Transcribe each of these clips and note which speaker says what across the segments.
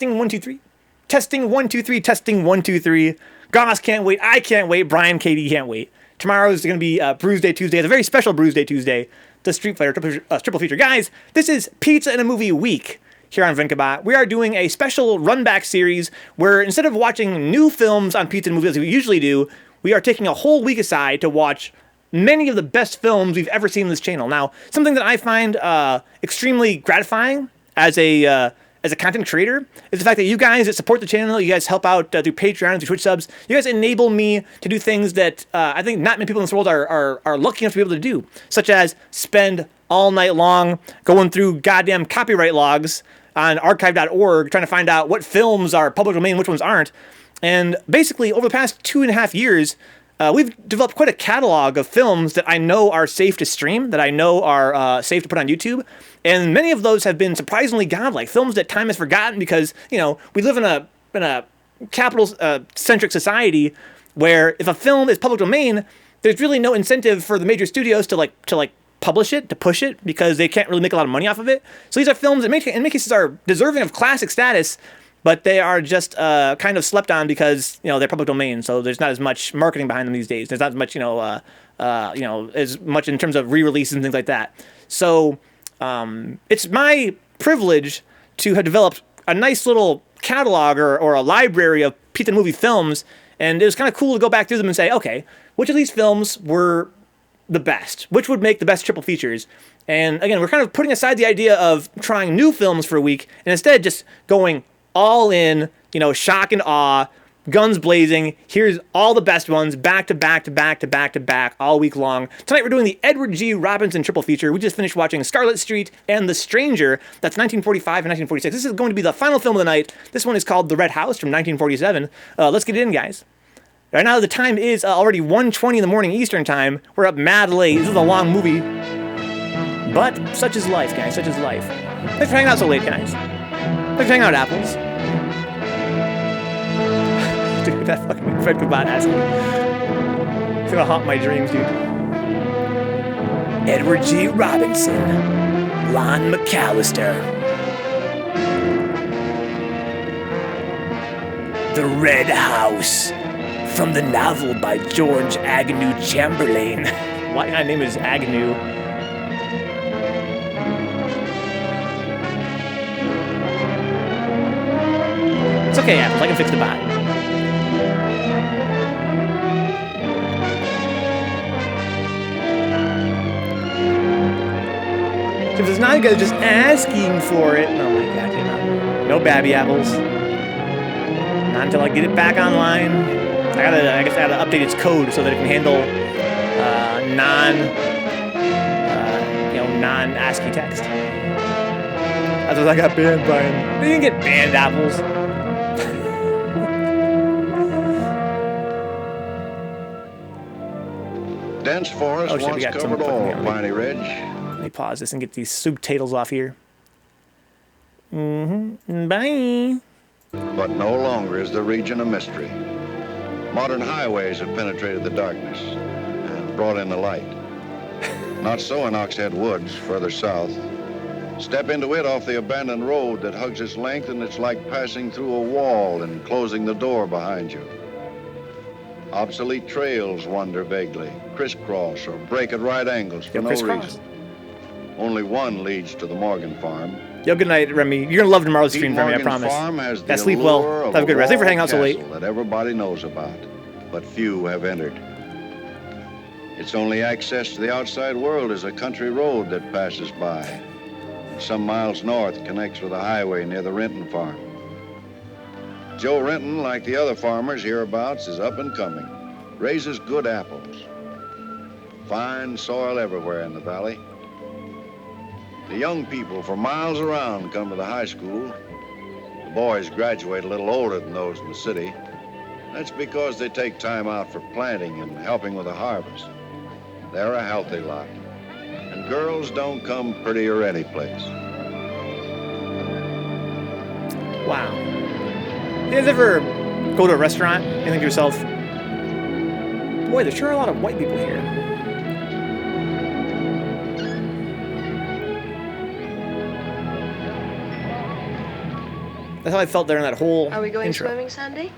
Speaker 1: Testing 1 2 3. Testing 1 2 3. Testing 1 2 3. Goss can't wait. I can't wait. Brian, Katie can't wait. Tomorrow is going to be Bruise Day Tuesday. It's a very special Bruise Day Tuesday. The Street Fighter triple feature. Guys, this is Pizza and a Movie Week here on Vencabot. We are doing a special run-back series where instead of watching new films on Pizza and Movies as we usually do, we are taking a whole week aside to watch many of the best films we've ever seen on this channel. Now, something that I find extremely gratifying as a content creator is the fact that you guys that support the channel, you guys help out through Patreon, through Twitch subs, you guys enable me to do things that I think not many people in this world are lucky enough to be able to do, such as spend all night long going through goddamn copyright logs on archive.org trying to find out what films are public domain, which ones aren't. And basically, over the past 2.5 years, we've developed quite a catalog of films that I know are safe to stream, that I know are safe to put on YouTube. And many of those have been surprisingly godlike. Films that time has forgotten because, you know, we live in a capital-centric society where if a film is public domain, there's really no incentive for the major studios to publish it, to push it, because they can't really make a lot of money off of it. So these are films that in many cases are deserving of classic status, but they are just kind of slept on because, you know, they're public domain. So there's not as much marketing behind them these days. There's not as much, as much in terms of re-releases and things like that. So it's my privilege to have developed a nice little catalog or a library of Pizza and Movie films, and it was kind of cool to go back through them and say, okay, which of these films were the best? Which would make the best triple features? And again, we're kind of putting aside the idea of trying new films for a week, and instead just going all in, shock and awe, guns blazing. Here's all the best ones, back to back to back to back to back, all week long. Tonight we're doing the Edward G. Robinson triple feature. We just finished watching Scarlet Street and The Stranger. That's 1945 and 1946. This is going to be the final film of the night. This one is called The Red House from 1947. Let's get it in, guys. Right now the time is already 1:20 in the morning Eastern time. We're up mad late. This is a long movie. But such is life, guys. Such is life. Thanks for hanging out so late, guys. Thanks for hanging out, Apples. Dude, that fucking Vencabot asking. It's gonna haunt my dreams, dude. Edward G. Robinson. Lon McAllister. The Red House. From the novel by George Agnew Chamberlain. Why my name is Agnew? It's okay, Apples. I can fix the bot. If it's not, you guys just asking for it. Oh my god, no babby apples. Not until I get it back online. I guess I gotta update its code so that it can handle non-ASCII text. That's what I got banned, Brian. You didn't get banned, Apples.
Speaker 2: Dense forest once covered all of Piney Ridge.
Speaker 1: Let me pause this and get these soup taters off here. Bye.
Speaker 2: But no longer is the region a mystery. Modern highways have penetrated the darkness and brought in the light. Not so in Oxhead Woods, further south. Step into it off the abandoned road that hugs its length, and it's like passing through a wall and closing the door behind you. Obsolete trails wander vaguely, crisscross or break at right angles for no reason. Only one leads to the Morgan farm.
Speaker 1: Yo, good night, Remy. You're gonna love tomorrow's stream for me, I promise. Yeah, sleep well. Have a good rest. Thanks for hanging out so late.
Speaker 2: That everybody knows about, but few have entered. Its only access to the outside world is a country road that passes by. Some miles north connects with a highway near the Renton farm. Joe Renton, like the other farmers hereabouts, is up and coming. Raises good apples. Fine soil everywhere in the valley. The young people for miles around come to the high school. The boys graduate a little older than those in the city. That's because they take time out for planting and helping with the harvest. They're a healthy lot. And girls don't come prettier any place.
Speaker 1: Wow. You guys ever go to a restaurant and think to yourself, boy, there sure are a lot of white people here. That's how I felt during that whole
Speaker 3: Are we going
Speaker 1: intro.
Speaker 3: swimming Sunday?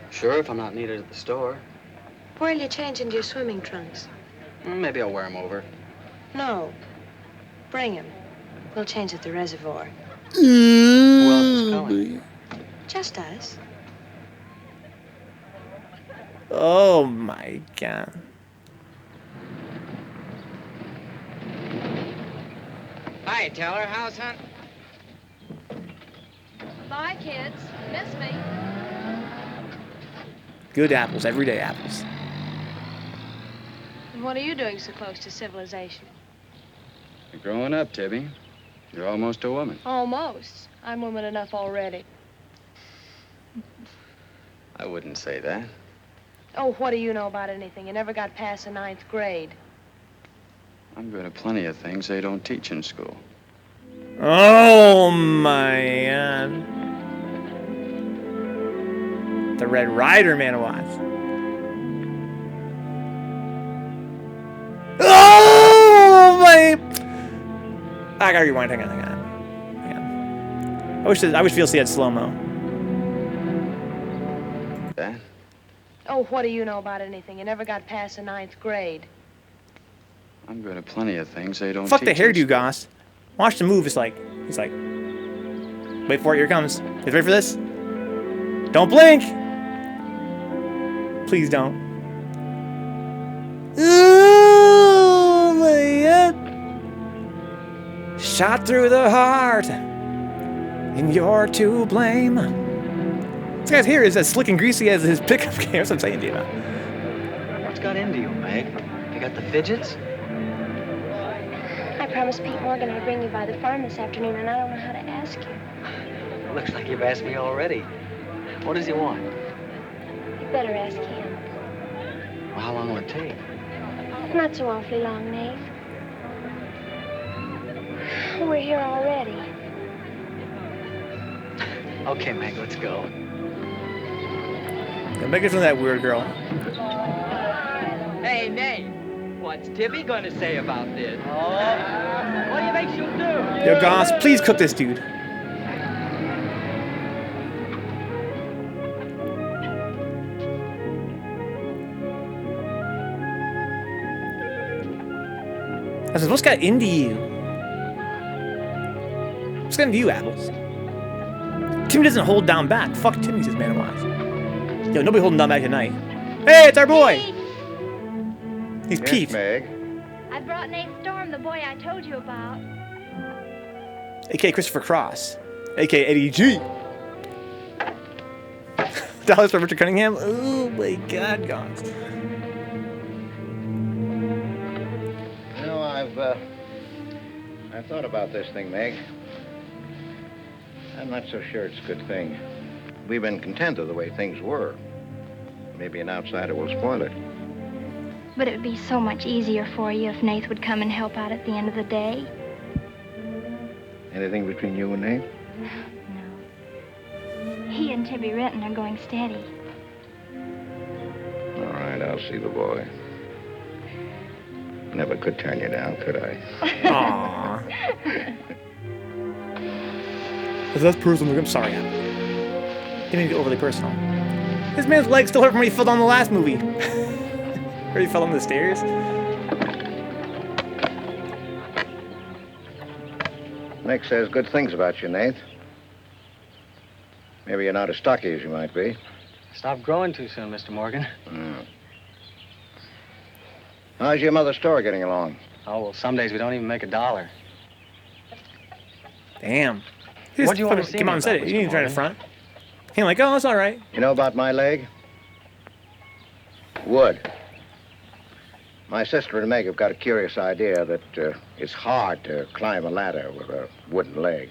Speaker 4: Sure, if I'm not needed at the store.
Speaker 3: Where'll you change into your swimming trunks?
Speaker 4: Maybe I'll wear them over.
Speaker 3: No. Bring 'em. We'll change at the reservoir.
Speaker 4: Who else is coming?
Speaker 3: Just us.
Speaker 1: Oh my God.
Speaker 5: Hi, Teller. How's hunt?
Speaker 6: Bye, kids. Miss me.
Speaker 1: Good apples, everyday apples.
Speaker 3: And what are you doing so close to civilization?
Speaker 4: You're growing up, Tibby. You're almost a woman.
Speaker 3: Almost. I'm woman enough already.
Speaker 4: I wouldn't say that.
Speaker 3: Oh, what do you know about anything? You never got past the 9th grade.
Speaker 4: I'm good at plenty of things they don't teach in school.
Speaker 1: Oh my God. The Red Rider man was. Oh my! I gotta rewind. Hang on. I wish VLC had slow mo.
Speaker 4: That?
Speaker 3: Oh, what do you know about anything? You never got past the 9th grade.
Speaker 4: I'm good at plenty of things they don't
Speaker 1: Fuck the
Speaker 4: teach in
Speaker 1: hairdo,
Speaker 4: school.
Speaker 1: Goss. Watch the move. He's like, wait for it. Here it comes. You ready for this? Don't blink. Please don't. Oh my God. Shot through the heart, and you're to blame. This guy's hair is as slick and greasy as his pickup game. That's what I'm saying to you about.
Speaker 5: What's got into you, Meg? You got the fidgets?
Speaker 7: I promised Pete Morgan I'd bring you by the farm this afternoon, and I don't know how to ask you.
Speaker 5: Looks like you've asked me already. What does he want?
Speaker 7: You better ask him.
Speaker 5: Well, how long will it take?
Speaker 7: Not so awfully long, Nate. We're here already.
Speaker 5: Okay, Meg, let's go.
Speaker 1: Don't make it from that weird girl.
Speaker 8: Hey, Nate, what's Tibby gonna say about this? Oh, what do you think she'll do?
Speaker 1: Yo, Goss, please cook this dude. I said, what's got into you? What's got into you, Apples? Timmy doesn't hold down back. Fuck Timmy, says Man Wise. Yo, nobody holding down back tonight. Hey, it's our boy! He's
Speaker 2: Yes,
Speaker 1: Pete.
Speaker 2: Meg.
Speaker 7: I brought Nate Storm, the boy I told you about.
Speaker 1: A.K.A. Christopher Cross. A.K.A. Eddie G. Dollars for Richard Cunningham? Oh my God, Goss.
Speaker 2: You know, I've thought about this thing, Meg. I'm not so sure it's a good thing. We've been content of the way things were. Maybe an outsider will spoil it.
Speaker 7: But it would be so much easier for you if Nate would come and help out at the end of the day.
Speaker 2: Anything between you and Nate?
Speaker 7: No. He and Tibby Renton are going steady.
Speaker 2: All right, I'll see the boy. Never could turn you down, could I?
Speaker 1: Aww. That's personal. I'm sorry, Apple. Didn't mean to get overly personal. This man's leg still hurt from when he fell down the last movie. Where he fell on the stairs.
Speaker 2: Nick says good things about you, Nate. Maybe you're not as stocky as you might be.
Speaker 5: Stop growing too soon, Mr. Morgan.
Speaker 2: How's your mother's store getting along?
Speaker 5: Oh, well, some days we don't even make $1.
Speaker 1: Damn. He
Speaker 5: What
Speaker 1: just
Speaker 5: do you want to
Speaker 1: fucking
Speaker 5: see
Speaker 1: came
Speaker 5: me
Speaker 1: out and said
Speaker 5: about,
Speaker 1: it. He didn't
Speaker 5: Mr.
Speaker 1: try to
Speaker 5: Morgan?
Speaker 1: front. He like, oh, that's all right.
Speaker 2: You know about my leg? Wood. My sister and Meg have got a curious idea that it's hard to climb a ladder with a wooden leg.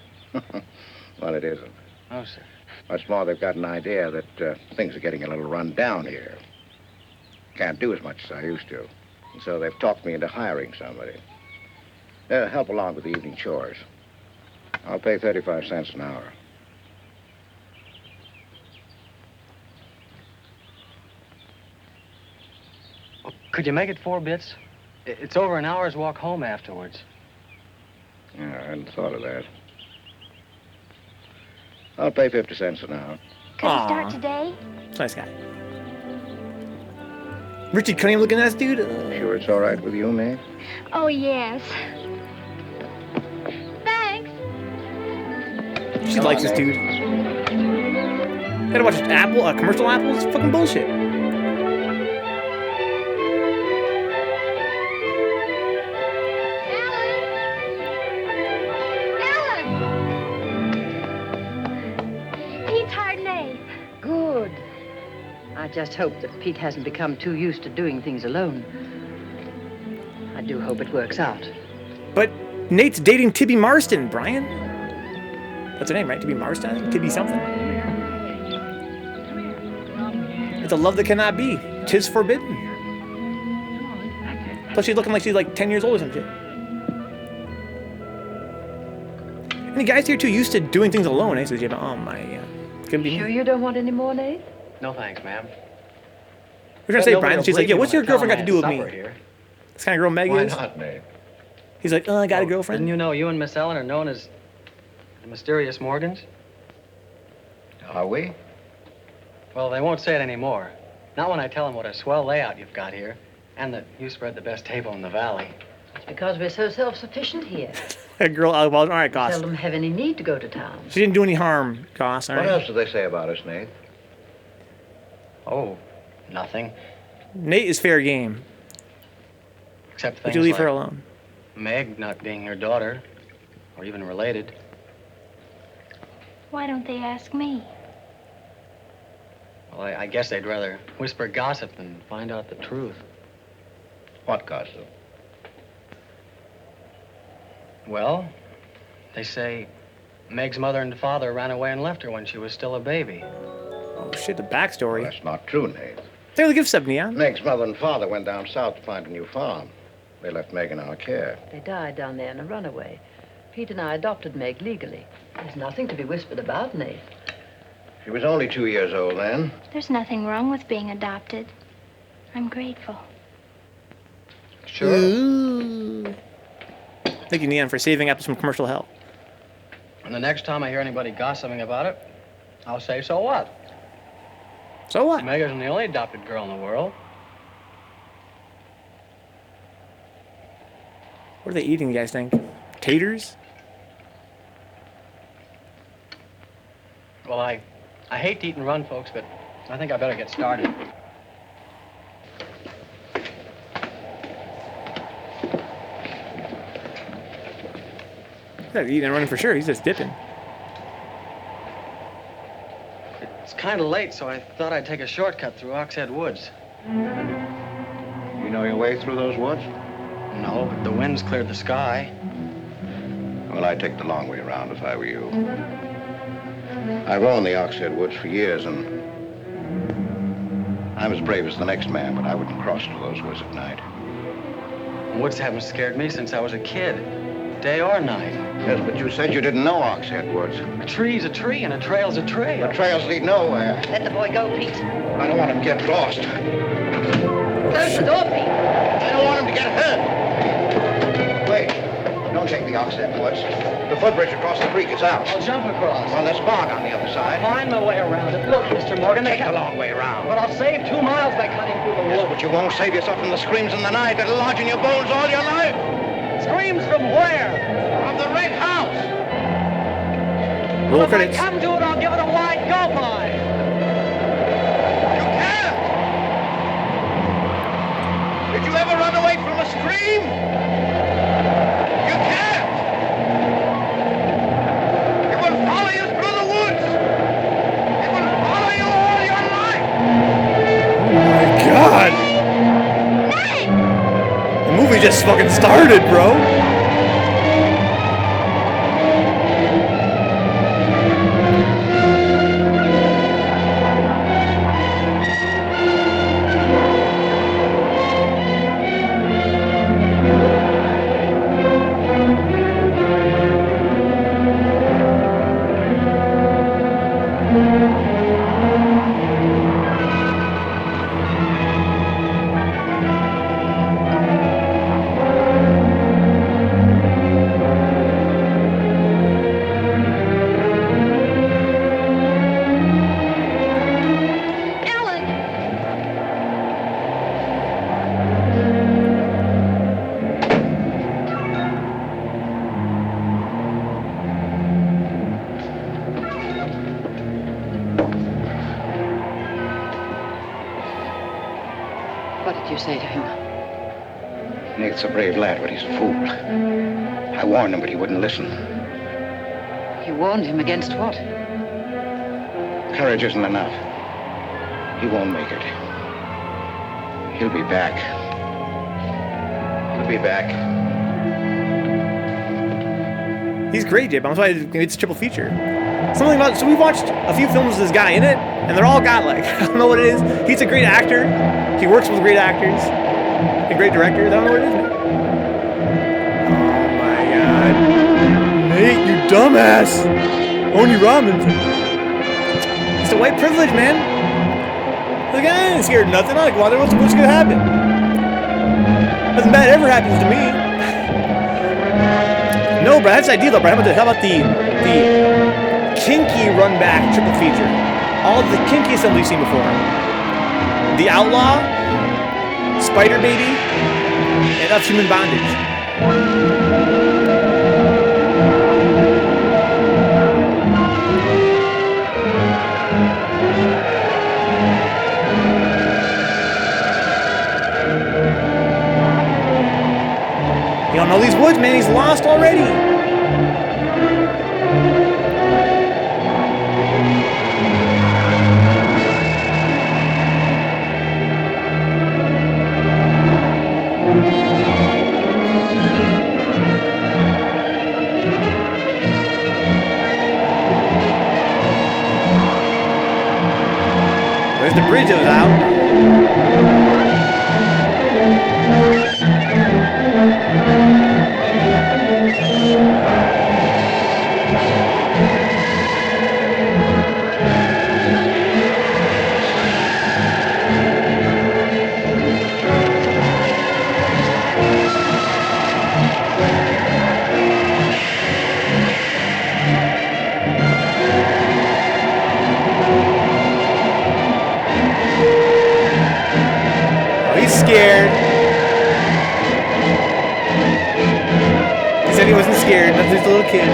Speaker 2: Well, it isn't.
Speaker 5: Oh, sir.
Speaker 2: What's more, they've got an idea that things are getting a little run down here. Can't do as much as I used to. And so they've talked me into hiring somebody. Help along with the evening chores. I'll pay 35 cents an hour.
Speaker 5: Could you make it 4 bits? It's over an hour's walk home afterwards.
Speaker 2: Yeah, I hadn't thought of that. I'll pay 50 cents an hour.
Speaker 7: Could you
Speaker 1: Aw.
Speaker 7: start today?
Speaker 1: It's a nice guy. Richard Cunningham looking ass dude.
Speaker 2: Sure it's all right with you, Maeve?
Speaker 7: Oh, yes. Thanks.
Speaker 1: She likes this dude. Gotta watch commercial Apple. It's fucking bullshit.
Speaker 7: Pete's hard Nate.
Speaker 3: Good. I just hope that Pete hasn't become too used to doing things alone. I do hope it works out.
Speaker 1: But Nate's dating Tibby Marston, Brian. That's her name, right? Tibby Marston? I think Tibby something. It's a love that cannot be. 'Tis forbidden. Plus she's looking like she's like 10 years old or some shit. Any guys here too used to doing things alone, eh? Says, yeah, oh my, it's gonna be
Speaker 3: Sure
Speaker 1: me.
Speaker 3: you don't want any more, Nate?
Speaker 5: No thanks, ma'am.
Speaker 1: We're trying to say, Brian, she's like, yeah, what's your girlfriend got to do with me?
Speaker 5: Here.
Speaker 1: This kind of girl Meg
Speaker 2: Why
Speaker 1: is.
Speaker 2: not, Nate?
Speaker 1: He's like, I got a girlfriend.
Speaker 5: Didn't you know you and Miss Ellen are known as the mysterious Morgans?
Speaker 2: Are we?
Speaker 5: Well, they won't say it anymore. Not when I tell them what a swell layout you've got here, and that you spread the best table in the valley.
Speaker 3: It's because we're so self-sufficient here.
Speaker 1: A girl, all right, Goss.
Speaker 3: Seldom have any need to go to town.
Speaker 1: She didn't do any harm, Goss, all
Speaker 2: What
Speaker 1: right?
Speaker 2: else do they say about us, Nate?
Speaker 5: Oh, nothing.
Speaker 1: Nate is fair game.
Speaker 5: Except things
Speaker 1: Would you leave
Speaker 5: like
Speaker 1: her alone?
Speaker 5: Meg not being her daughter, or even related.
Speaker 7: Why don't they ask me?
Speaker 5: Well, I guess they'd rather whisper gossip than find out the truth.
Speaker 2: What gossip?
Speaker 5: Well, they say Meg's mother and father ran away and left her when she was still a baby.
Speaker 1: Oh shit, the backstory.
Speaker 2: That's not true, Nate.
Speaker 1: Take the gift sub, Neon.
Speaker 2: Meg's mother and father went down south to find a new farm. They left Meg in our care.
Speaker 3: They died down there in a runaway. Pete and I adopted Meg legally. There's nothing to be whispered about, Nate.
Speaker 2: She was only 2 years old then.
Speaker 7: There's nothing wrong with being adopted. I'm grateful.
Speaker 5: Sure.
Speaker 1: Ooh. Thank you, Neon, for saving Apple from commercial hell.
Speaker 5: And the next time I hear anybody gossiping about it, I'll say, so what?
Speaker 1: So what?
Speaker 5: Meg isn't the only adopted girl in the world.
Speaker 1: What are they eating, you guys think? Taters?
Speaker 5: Well, I hate to eat and run, folks, but I think I better get started.
Speaker 1: He's not eating and running for sure. He's just dipping.
Speaker 5: It's kind of late, so I thought I'd take a shortcut through Oxhead Woods.
Speaker 2: You know your way through those woods?
Speaker 5: No, but the wind's cleared the sky.
Speaker 2: Well, I'd take the long way around if I were you. I've owned the Oxhead Woods for years, and I'm as brave as the next man, but I wouldn't cross through those woods at night.
Speaker 5: Woods haven't scared me since I was a kid, day or night.
Speaker 2: Yes, but you said you didn't know Oxhead Woods.
Speaker 5: A tree's a tree and a trail's a trail.
Speaker 2: The trails lead nowhere.
Speaker 3: Let the boy go, Pete.
Speaker 2: I don't want him to get lost.
Speaker 3: Close the door, Pete.
Speaker 2: I don't want him to get hurt. Wait, don't take the Oxhead Woods. The footbridge across the creek is out.
Speaker 5: I'll jump across.
Speaker 2: Well, there's fog on the other side.
Speaker 5: Find my way around it. Look, Mr. Morgan,
Speaker 2: Take the long way around.
Speaker 5: But I'll save 2 miles by cutting through the
Speaker 2: Yes,
Speaker 5: woods.
Speaker 2: but you won't save yourself from the screams in the night that'll lodge in your bones all your life.
Speaker 5: Screams from where?
Speaker 2: From the red house.
Speaker 1: Roll
Speaker 5: If I
Speaker 1: credits.
Speaker 5: come to it, I'll give it a wide go-by.
Speaker 2: You can't. Did you ever run away from a scream? You can't. It will follow you through the woods. It will follow you all your life.
Speaker 1: Oh my god! The movie just fucking started, bro!
Speaker 3: say to him?
Speaker 9: Nate's a brave lad, but he's a fool. I warned him, but he wouldn't listen.
Speaker 3: You warned him against what?
Speaker 9: Courage isn't enough. He won't make it. He'll be back. He'll be back.
Speaker 1: He's great, J-Bomb. That's why it's a triple feature. Something about, so we watched a few films with this guy in it, and they're all got like, I don't know what it is. He's a great actor. He works with great actors and great directors. I don't know what it is. Oh my God. Nate, you dumbass. Oni Robinson. It's the white privilege, man. Like, I ain't scared of nothing. I'm like, well, what's gonna happen? Nothing bad ever happens to me. No, bro, that's the idea though, bro. How about the kinky run back triple feature? All the kinky films we've seen before. The Outlaw, Spider Baby, and Of Human Bondage. You don't know these woods, man. He's lost already. Where's the bridge that was out? Scared. He said he wasn't scared, but there's a little kid.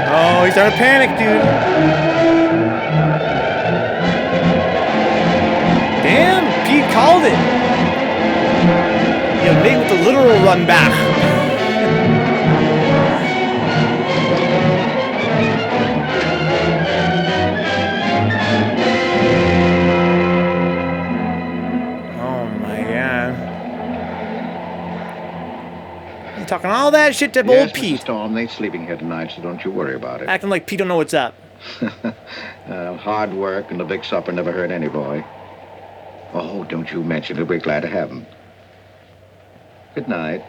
Speaker 1: Oh, he's starting to panic, dude. Damn, Pete called it. Yo, Nate with the literal run back. Oh my God. You talking all that shit to old Pete.
Speaker 2: Mr. Storm, Nate's sleeping here tonight, so don't you worry about it.
Speaker 1: Acting like Pete don't know what's up.
Speaker 2: Hard work and a big supper never hurt any boy. Oh, don't you mention it. We're glad to have him. Good night.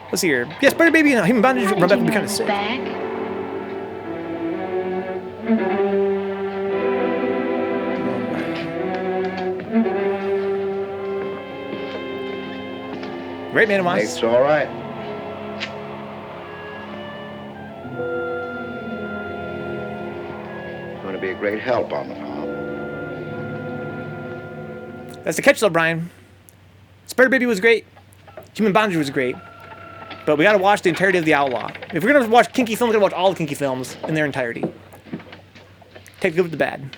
Speaker 1: Let's see here. Yes, Spider Baby and Human Bondage run back would be kind of sick.
Speaker 7: Back?
Speaker 1: Great man, Wise.
Speaker 2: Nate's all right. Going to be a great help on the farm.
Speaker 1: That's the catch though, Brian. Spider Baby was great. Human Bondage was great. But we gotta watch the entirety of The Outlaw. If we're gonna watch kinky films, we're gonna watch all the kinky films in their entirety. Take the good with the bad.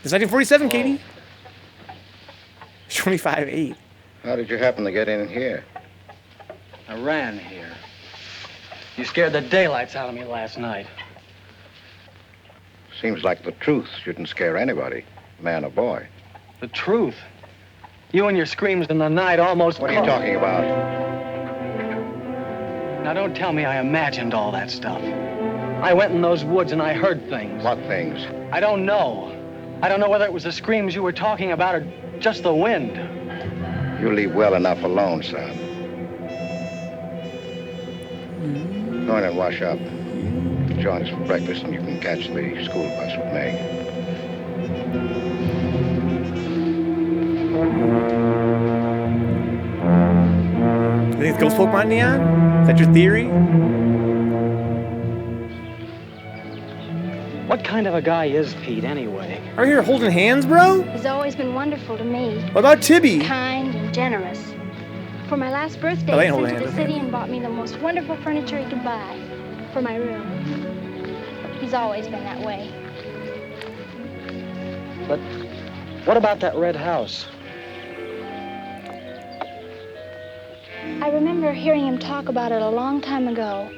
Speaker 1: It's 1947, Katie. 25-8.
Speaker 9: How did you happen to get in here?
Speaker 5: I ran here. You scared the daylights out of me last night.
Speaker 9: Seems like the truth shouldn't scare anybody, man or boy.
Speaker 5: The truth. You and your screams in the night almost...
Speaker 9: What are you talking about?
Speaker 5: Now, don't tell me I imagined all that stuff. I went in those woods and I heard things.
Speaker 9: What things?
Speaker 5: I don't know. I don't know whether it was the screams you were talking about or just the wind.
Speaker 9: You leave well enough alone, son. Go in and wash up. Join us for breakfast and you can catch the school bus with me.
Speaker 1: You think it's Ghost Pokemon Neon? Is that your theory?
Speaker 5: What kind of a guy is Pete, anyway?
Speaker 1: Are you here holding hands, bro?
Speaker 7: He's always been wonderful to me.
Speaker 1: What about Tibby?
Speaker 7: Kind and generous. For my last birthday,
Speaker 1: Oh, they
Speaker 7: he
Speaker 1: ain't
Speaker 7: sent
Speaker 1: holding
Speaker 7: to the
Speaker 1: hands,
Speaker 7: city and bought me the most wonderful furniture he could buy for my room. He's always been that way.
Speaker 5: But what about that red house?
Speaker 7: I remember hearing him talk about it a long time ago.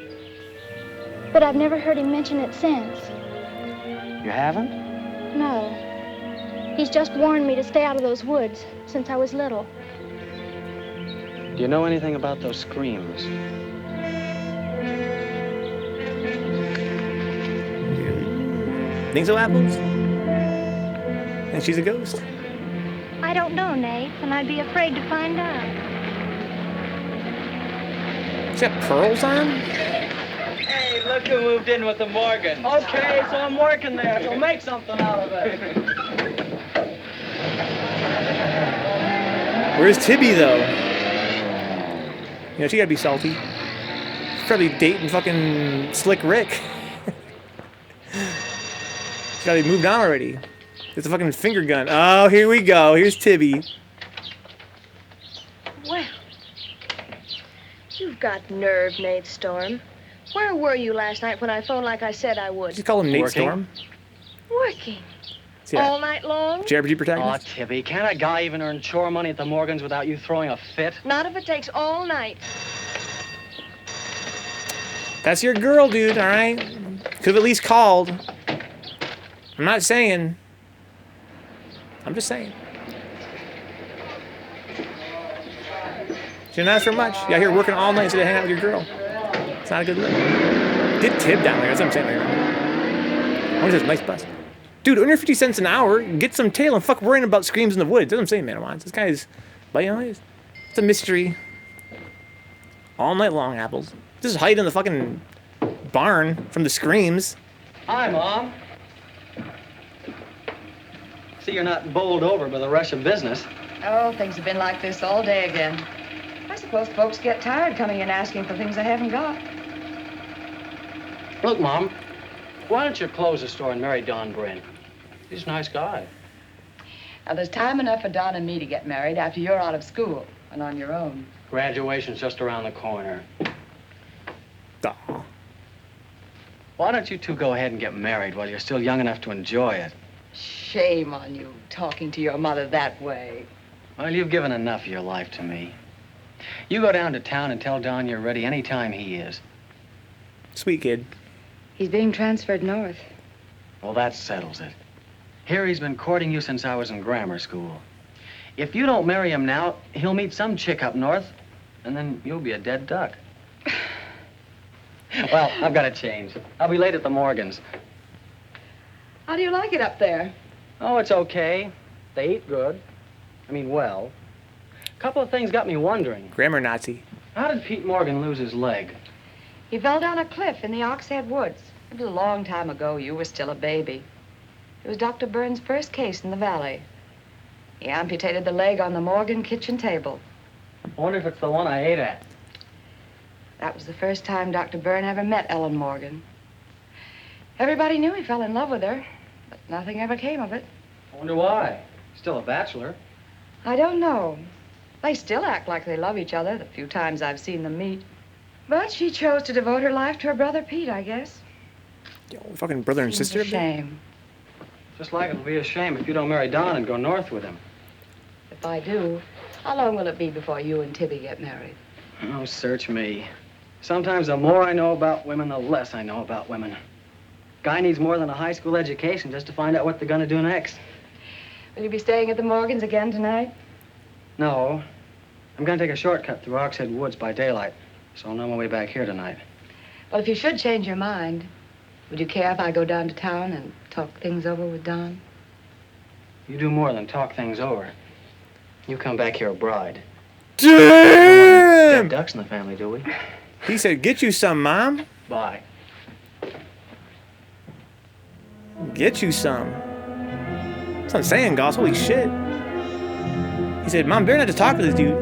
Speaker 7: But I've never heard him mention it since.
Speaker 5: You haven't?
Speaker 7: No. He's just warned me to stay out of those woods since I was little.
Speaker 5: Do you know anything about those screams?
Speaker 1: Think so, Apples? And she's a ghost.
Speaker 7: I don't know, Nate, and I'd be afraid to find out.
Speaker 1: She's got pearls on?
Speaker 8: Hey, look who moved in with the Morgans.
Speaker 5: Okay, so I'm working there, so make something out of it.
Speaker 1: Where's Tibby, though? You know, she gotta be salty. She's probably dating fucking Slick Rick. She's gotta be moved on already. It's a fucking finger gun. Oh, here we go. Here's Tibby.
Speaker 10: Well, you've got nerve, Nate Storm. Where were you last night when I phoned like I said I would?
Speaker 1: Did you call him Nate
Speaker 5: Working.
Speaker 1: Storm?
Speaker 10: Working.
Speaker 1: Yeah.
Speaker 10: All night long?
Speaker 1: JRPG
Speaker 5: Aw,
Speaker 1: protagonist?
Speaker 5: Tibby, can't a guy even earn chore money at the Morgans without you throwing a fit?
Speaker 10: Not if it takes all night.
Speaker 1: That's your girl, dude, alright? Could've at least called. I'm not saying. I'm just saying. She didn't ask for much. You out here working all night instead of hanging out with your girl. It's not a good look. Get Tib down there. That's what I'm saying right now. I want this nice bus. Dude, under 50 cents an hour, get some tail and fuck worrying about screams in the woods. That's what I'm saying, man. This guy's, but you know, it's a mystery. All night long, Apples. Just hide in the fucking barn from the screams.
Speaker 5: Hi, Mom. See, you're not bowled over by the rush of business.
Speaker 3: Oh, things have been like this all day again. I suppose folks get tired coming in asking for things they haven't got.
Speaker 5: Look, Mom, why don't you close the store and marry Don Bryn? He's a nice guy.
Speaker 3: Now, there's time enough for Don and me to get married after you're out of school and on your own.
Speaker 5: Graduation's just around the corner.
Speaker 1: Aw.
Speaker 5: Why don't you two go ahead and get married while you're still young enough to enjoy it?
Speaker 3: Shame on you, talking to your mother that way.
Speaker 5: Well, you've given enough of your life to me. You go down to town and tell Don you're ready any time he is.
Speaker 1: Sweet kid.
Speaker 3: He's being transferred north.
Speaker 5: Well, that settles it. Here he's been courting you since I was in grammar school. If you don't marry him now, he'll meet some chick up north, and then you'll be a dead duck. Well, I've got to change. I'll be late at the Morgans.
Speaker 3: How do you like it up there?
Speaker 5: Oh, it's okay. They eat good. I mean, well. A couple of things got me wondering.
Speaker 1: Grammar Nazi.
Speaker 5: How did Pete Morgan lose his leg?
Speaker 3: He fell down a cliff in the Oxhead Woods. It was a long time ago. You were still a baby. It was Dr. Burns' first case in the valley. He amputated the leg on the Morgan kitchen table.
Speaker 5: I wonder if it's the one I ate at.
Speaker 3: That was the first time Dr. Byrne ever met Ellen Morgan. Everybody knew he fell in love with her, but nothing ever came of it.
Speaker 5: I wonder why. Still a bachelor.
Speaker 3: I don't know. They still act like they love each other the few times I've seen them meet. But she chose to devote her life to her brother Pete, I guess.
Speaker 1: Yo, fucking brother and
Speaker 3: Seems
Speaker 1: sister.
Speaker 3: a shame.
Speaker 5: Just like it'll be a shame if you don't marry Don and go north with him.
Speaker 3: If I do, how long will it be before you and Tibby get married?
Speaker 5: Oh, search me. Sometimes the more I know about women, the less I know about women. Guy needs more than a high school education just to find out what they're gonna do next.
Speaker 3: Will you be staying at the Morgans again tonight?
Speaker 5: No. I'm gonna take a shortcut through Oxhead Woods by daylight, so I'll know my way back here tonight.
Speaker 3: Well, if you should change your mind, would you care if I go down to town and talk things over with Don?
Speaker 5: You do more than talk things over. You come back here a bride.
Speaker 1: Damn!
Speaker 5: Dead ducks in the family, do we?
Speaker 1: He said, get you some, Mom.
Speaker 5: Bye.
Speaker 1: Get you some. That's what I'm saying, Goss. Holy shit. He said, Mom, better not to talk to this dude.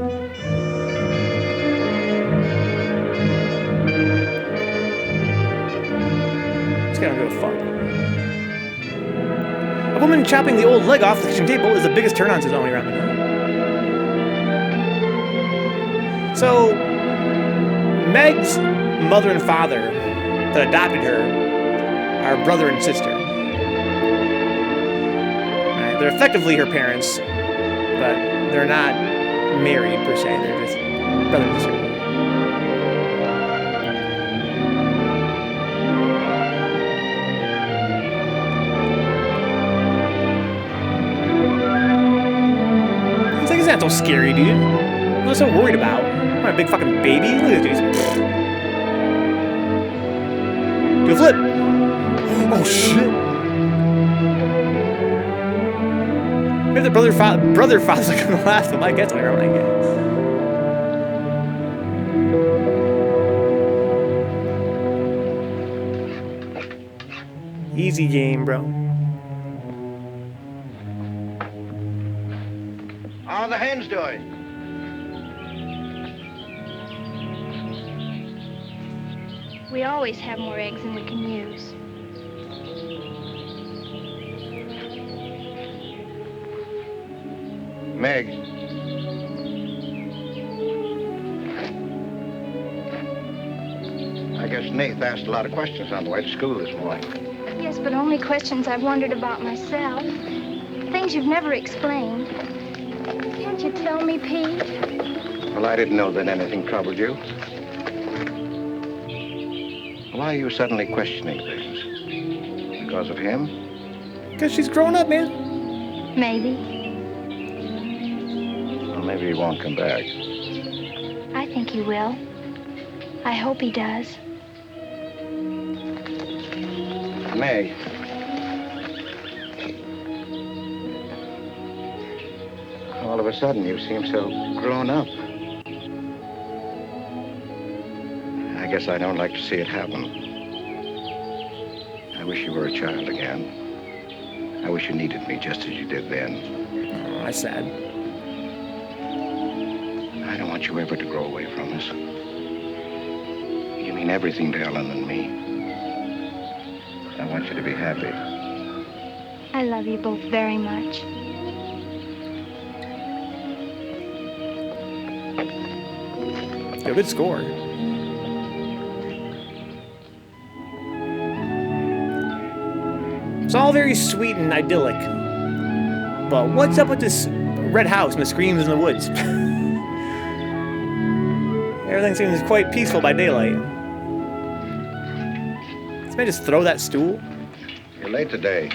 Speaker 1: This guy don't give a fuck. woman chopping the old leg off the kitchen table is the biggest turn on, says Oni Ramen. So, Meg's mother and father that adopted her are brother and sister. Right? They're effectively her parents, but they're not married per se. They're just brother and sister. It's not so scary, dude. I'm not so worried about. I'm not a big fucking baby. Look at this dude. Do a flip. Oh shit. Maybe the brother father's like gonna laugh, but Mike gets me around, I guess. Easy game, bro.
Speaker 9: How are the hens doing?
Speaker 7: We always have more eggs than we can use.
Speaker 9: Meg. I guess Nate asked a lot of questions on the way to school this morning.
Speaker 7: Yes, but only questions I've wondered about myself. Things you've never explained. Can't you tell me, Pete?
Speaker 9: Well, I didn't know that anything troubled you. Why are you suddenly questioning things? Because of him?
Speaker 1: Because she's grown up, man.
Speaker 7: Maybe.
Speaker 9: Well, maybe he won't come back.
Speaker 7: I think he will. I hope he does.
Speaker 9: Meg. All of a sudden, you seem so grown up. I guess I don't like to see it happen. I wish you were a child again. I wish you needed me just as you did then.
Speaker 1: Oh, that's sad.
Speaker 9: I don't want you ever to grow away from us. You mean everything to Ellen and me. I want you to be happy.
Speaker 7: I love you both very much.
Speaker 1: A good score. It's all very sweet and idyllic. But what's up with this red house and the screams in the woods? Everything seems quite peaceful by daylight. This man just throw that stool?
Speaker 9: You're late today.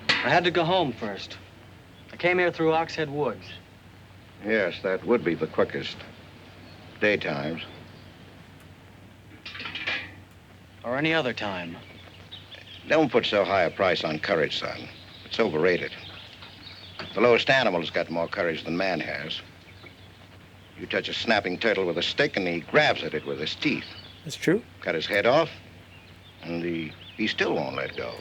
Speaker 5: I had to go home first. I came here through Oxhead Woods.
Speaker 9: Yes, that would be the quickest. Daytimes.
Speaker 5: Or any other time.
Speaker 9: Don't put so high a price on courage, son. It's overrated. The lowest animal's got more courage than man has. You touch a snapping turtle with a stick and he grabs at it with his teeth.
Speaker 1: That's true.
Speaker 9: Cut his head off, and he still won't let go.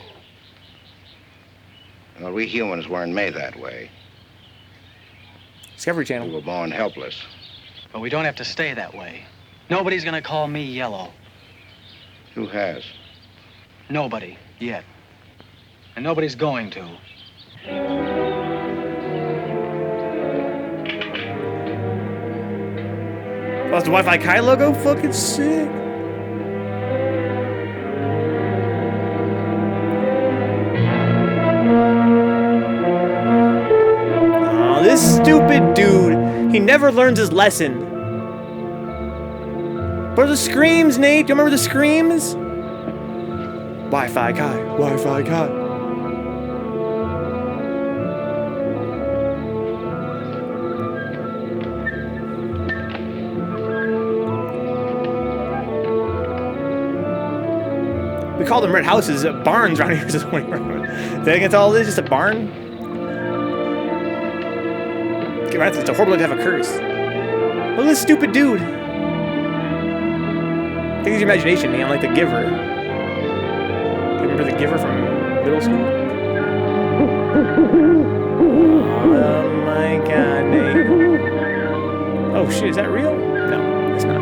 Speaker 9: Well, we humans weren't made that way.
Speaker 1: Discovery
Speaker 9: We
Speaker 1: Channel.
Speaker 9: were born helpless.
Speaker 5: But we don't have to stay that way. Nobody's gonna call me yellow.
Speaker 9: Who has?
Speaker 5: Nobody, yet. And nobody's going to.
Speaker 1: Plus the Wi-Fi Kai logo? Fucking sick. Oh, this stupid dude. He never learns his lesson. What are the screams, Nate? Do you remember the screams? Wi-Fi Kai. Wi-Fi Kai. We call them red houses, barns around here. Think it's all this, just a barn? Get right, it's a horrible way to have a curse. Look at this stupid dude. I think it's your imagination, man, like the Giver. Remember the Giver from middle school? Oh my god, Nate. Oh shit, is that real? No, it's not.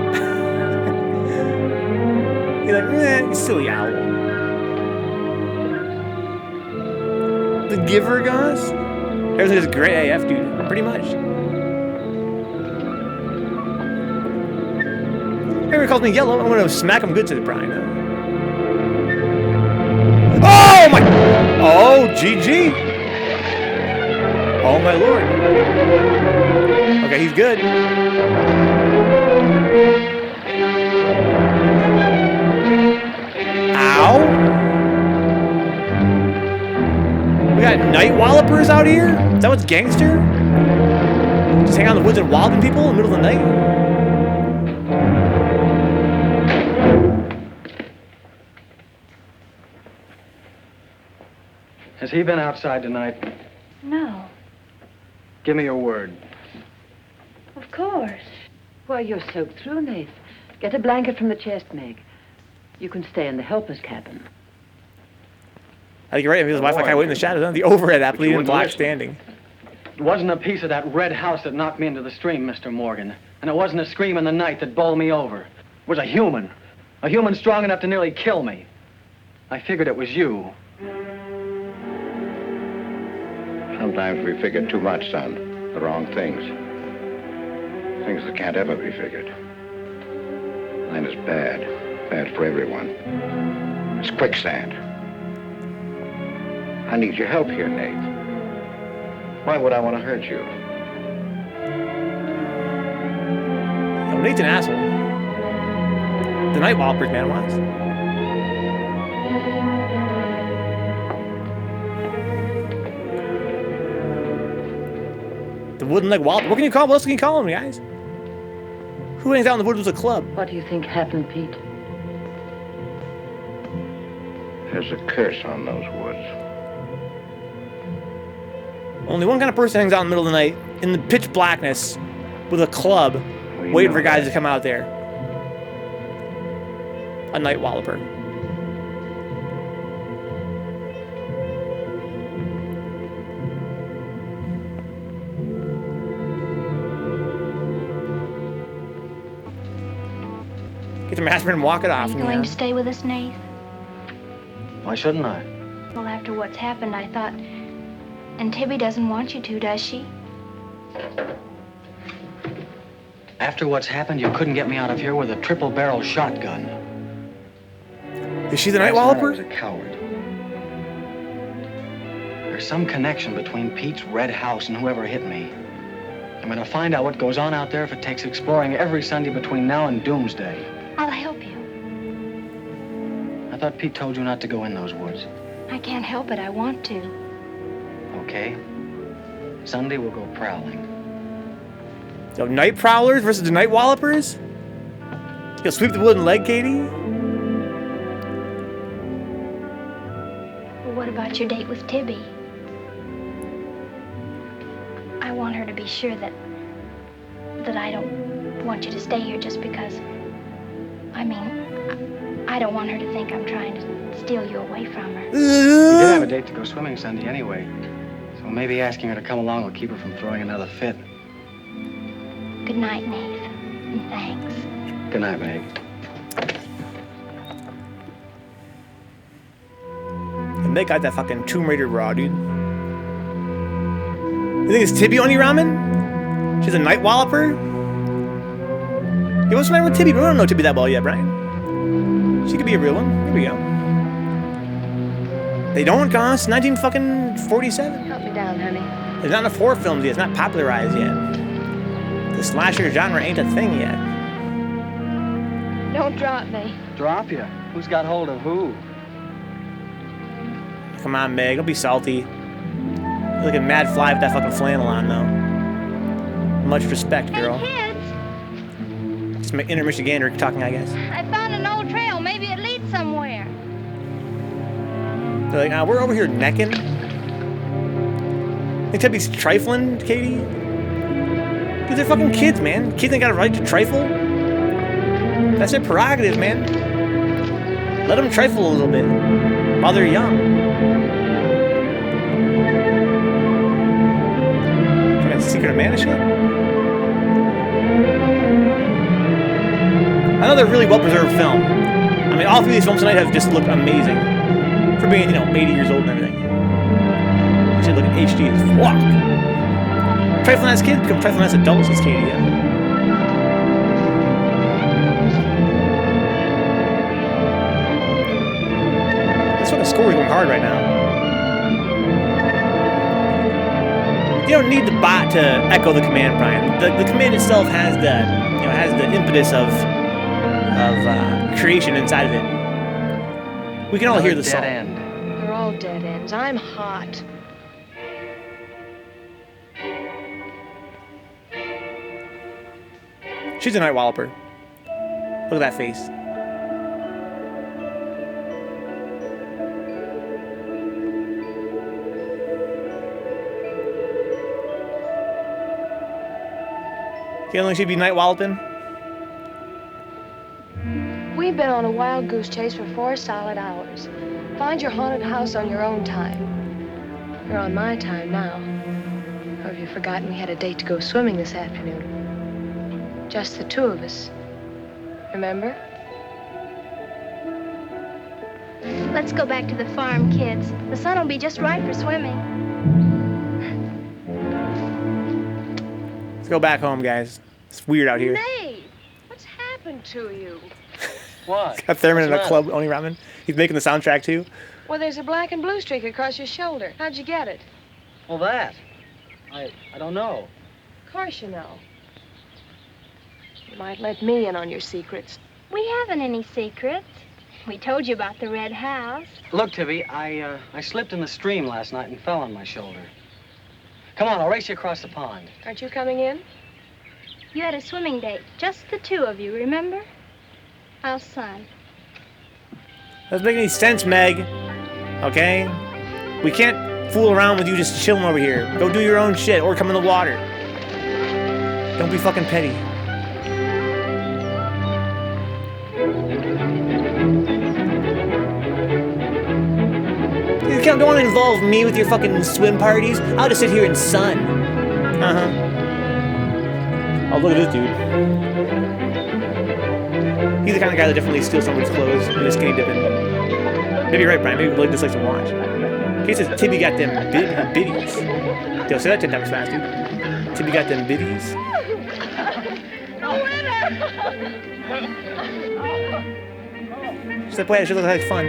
Speaker 1: You're like, you silly owl. The Giver, Goss? Everything is great AF, dude. Pretty much. Everyone calls me yellow. I'm gonna smack him good to the Brian. Oh my! Oh, GG. Oh my lord. Okay, he's good. Ow. We got night wallopers out here? Is that what's gangster? Just hang out in the woods and walloping people in the middle of the night?
Speaker 5: Has he been outside tonight?
Speaker 7: No,
Speaker 5: Give me your word.
Speaker 7: of course.
Speaker 11: Why, you're soaked through, Nath. Get a blanket from the chest, Meg. You can stay in the helper's cabin.
Speaker 1: I think you're right. Maybe his wife can't wait in the shadows. Huh? The overhead athlete in black standing.
Speaker 5: It wasn't a piece of that red house that knocked me into the stream, Mr. Morgan. And it wasn't a scream in the night that bowled me over. It was a human. A human strong enough to nearly kill me. I figured it was you.
Speaker 9: Sometimes we figure too much, son. The wrong things. Things that can't ever be figured. Mine is bad. Bad for everyone. It's quicksand. I need your help here, Nate. Why would I want to hurt you?
Speaker 1: Oh, Nate's an asshole. The night wallopers, man, was. The wooden leg wallop. What can you call him? What else can you call him, guys? Who hangs out in the woods with a club?
Speaker 11: What do you think happened, Pete?
Speaker 9: There's a curse on those woods.
Speaker 1: Only one kind of person hangs out in the middle of the night in the pitch blackness with a club waiting for guys to come out there. A night walloper. Get the master and walk it
Speaker 7: Are
Speaker 1: off.
Speaker 7: you going to stay with us, Nath?
Speaker 5: Why shouldn't I?
Speaker 7: Well, after what's happened, I thought... And Tibby doesn't want you to, does she?
Speaker 5: After what's happened, you couldn't get me out of here with a triple-barrel shotgun.
Speaker 1: Is she the night
Speaker 5: Last night I
Speaker 1: walloper?
Speaker 5: was a coward. There's some connection between Pete's red house and whoever hit me. I'm gonna find out what goes on out there if it takes exploring every Sunday between now and doomsday.
Speaker 7: I'll help you.
Speaker 5: I thought Pete told you not to go in those woods.
Speaker 7: I can't help it. I want to.
Speaker 5: Okay. Sunday we'll go prowling.
Speaker 1: So night prowlers versus the night wallopers? You'll sweep the wooden leg, Katie?
Speaker 7: Well, what about your date with Tibby? I want her to be sure that I don't want you to stay here just because... I mean, I don't want her to think I'm trying to steal you away from her.
Speaker 5: We did have a date to go swimming Sunday anyway. So maybe asking her to come along will keep her from throwing another fit.
Speaker 7: Good night, Nath. And thanks.
Speaker 5: Good night, Meg.
Speaker 1: And they got that fucking Tomb Raider raw, dude. You think it's Tibby Oni Ramen? She's a night walloper? Hey, what's the matter with Tibby? We don't know Tibby that well yet, Brian. She could be a real one. Here we go. They don't, Goss. 1947.
Speaker 10: Help me down, honey.
Speaker 1: There's not enough horror films yet. It's not popularized yet. The slasher genre ain't a thing yet.
Speaker 10: Don't drop me.
Speaker 5: Drop you? Who's got hold of who?
Speaker 1: Come on, Meg. Don't be salty. You're looking mad fly with that fucking flannel on, though. Much respect, girl.
Speaker 7: Hey, kids.
Speaker 1: Just my inner Michigander talking, I guess.
Speaker 7: I found an old trail. Maybe it leads somewhere.
Speaker 1: They're like, we're over here necking. Think Tibby's trifling, Katie? Dude, they're fucking kids, man. Kids ain't got a right to trifle. That's their prerogative, man. Let them trifle a little bit while they're young. Fucking Secret of Mana shit? Another really well-preserved film. I mean, all three of these films tonight have just looked amazing. For being, 80 years old and everything. shit looking HD as fuck. Trifling ass kids become trifling ass adults, says Katie. Yeah. This fucking score is going hard right now. You don't need the bot to echo the command, Brian. The command itself has the impetus of creation inside of it. We can all hear the song.
Speaker 5: Dead end.
Speaker 10: They're all dead ends. I'm hot.
Speaker 1: She's a night walloper. Look at that face. Feeling she'd be night walloping?
Speaker 10: We've been on a wild goose chase for 4 solid hours. Find your haunted house on your own time. You're on my time now. Or have you forgotten we had a date to go swimming this afternoon? Just the 2 of us. Remember?
Speaker 7: Let's go back to the farm, kids. The sun will be just right for swimming.
Speaker 1: Let's go back home, guys. It's weird out here.
Speaker 10: Nate, what's happened to you?
Speaker 5: What?
Speaker 1: Got Thurman in a
Speaker 5: What's
Speaker 1: club owning ramen. He's making the soundtrack too.
Speaker 10: Well, there's a black and blue streak across your shoulder. How'd you get it?
Speaker 5: Well, that. I don't know.
Speaker 10: Of course you know. You might let me in on your secrets.
Speaker 7: We haven't any secrets. We told you about the red house.
Speaker 5: Look, Tibby, I slipped in the stream last night and fell on my shoulder. Come on, I'll race you across the pond.
Speaker 10: Aren't you coming in?
Speaker 7: You had a swimming date, just the 2 of you, remember? How's son?
Speaker 1: Doesn't make any sense, Meg. Okay? We can't fool around with you just chilling over here. Go do your own shit or come in the water. Don't be fucking petty. You don't want to involve me with your fucking swim parties. I'll just sit here and sun. Oh, look at this dude. He's the kind of guy that definitely steals someone's clothes and is skinny dipping. Maybe you're right, Brian. Maybe Blake just likes to watch. He says Tibby got them biddies. Yo, say that 10 times fast, dude. Tibby got them biddies. She's like, boy, she looks like fun.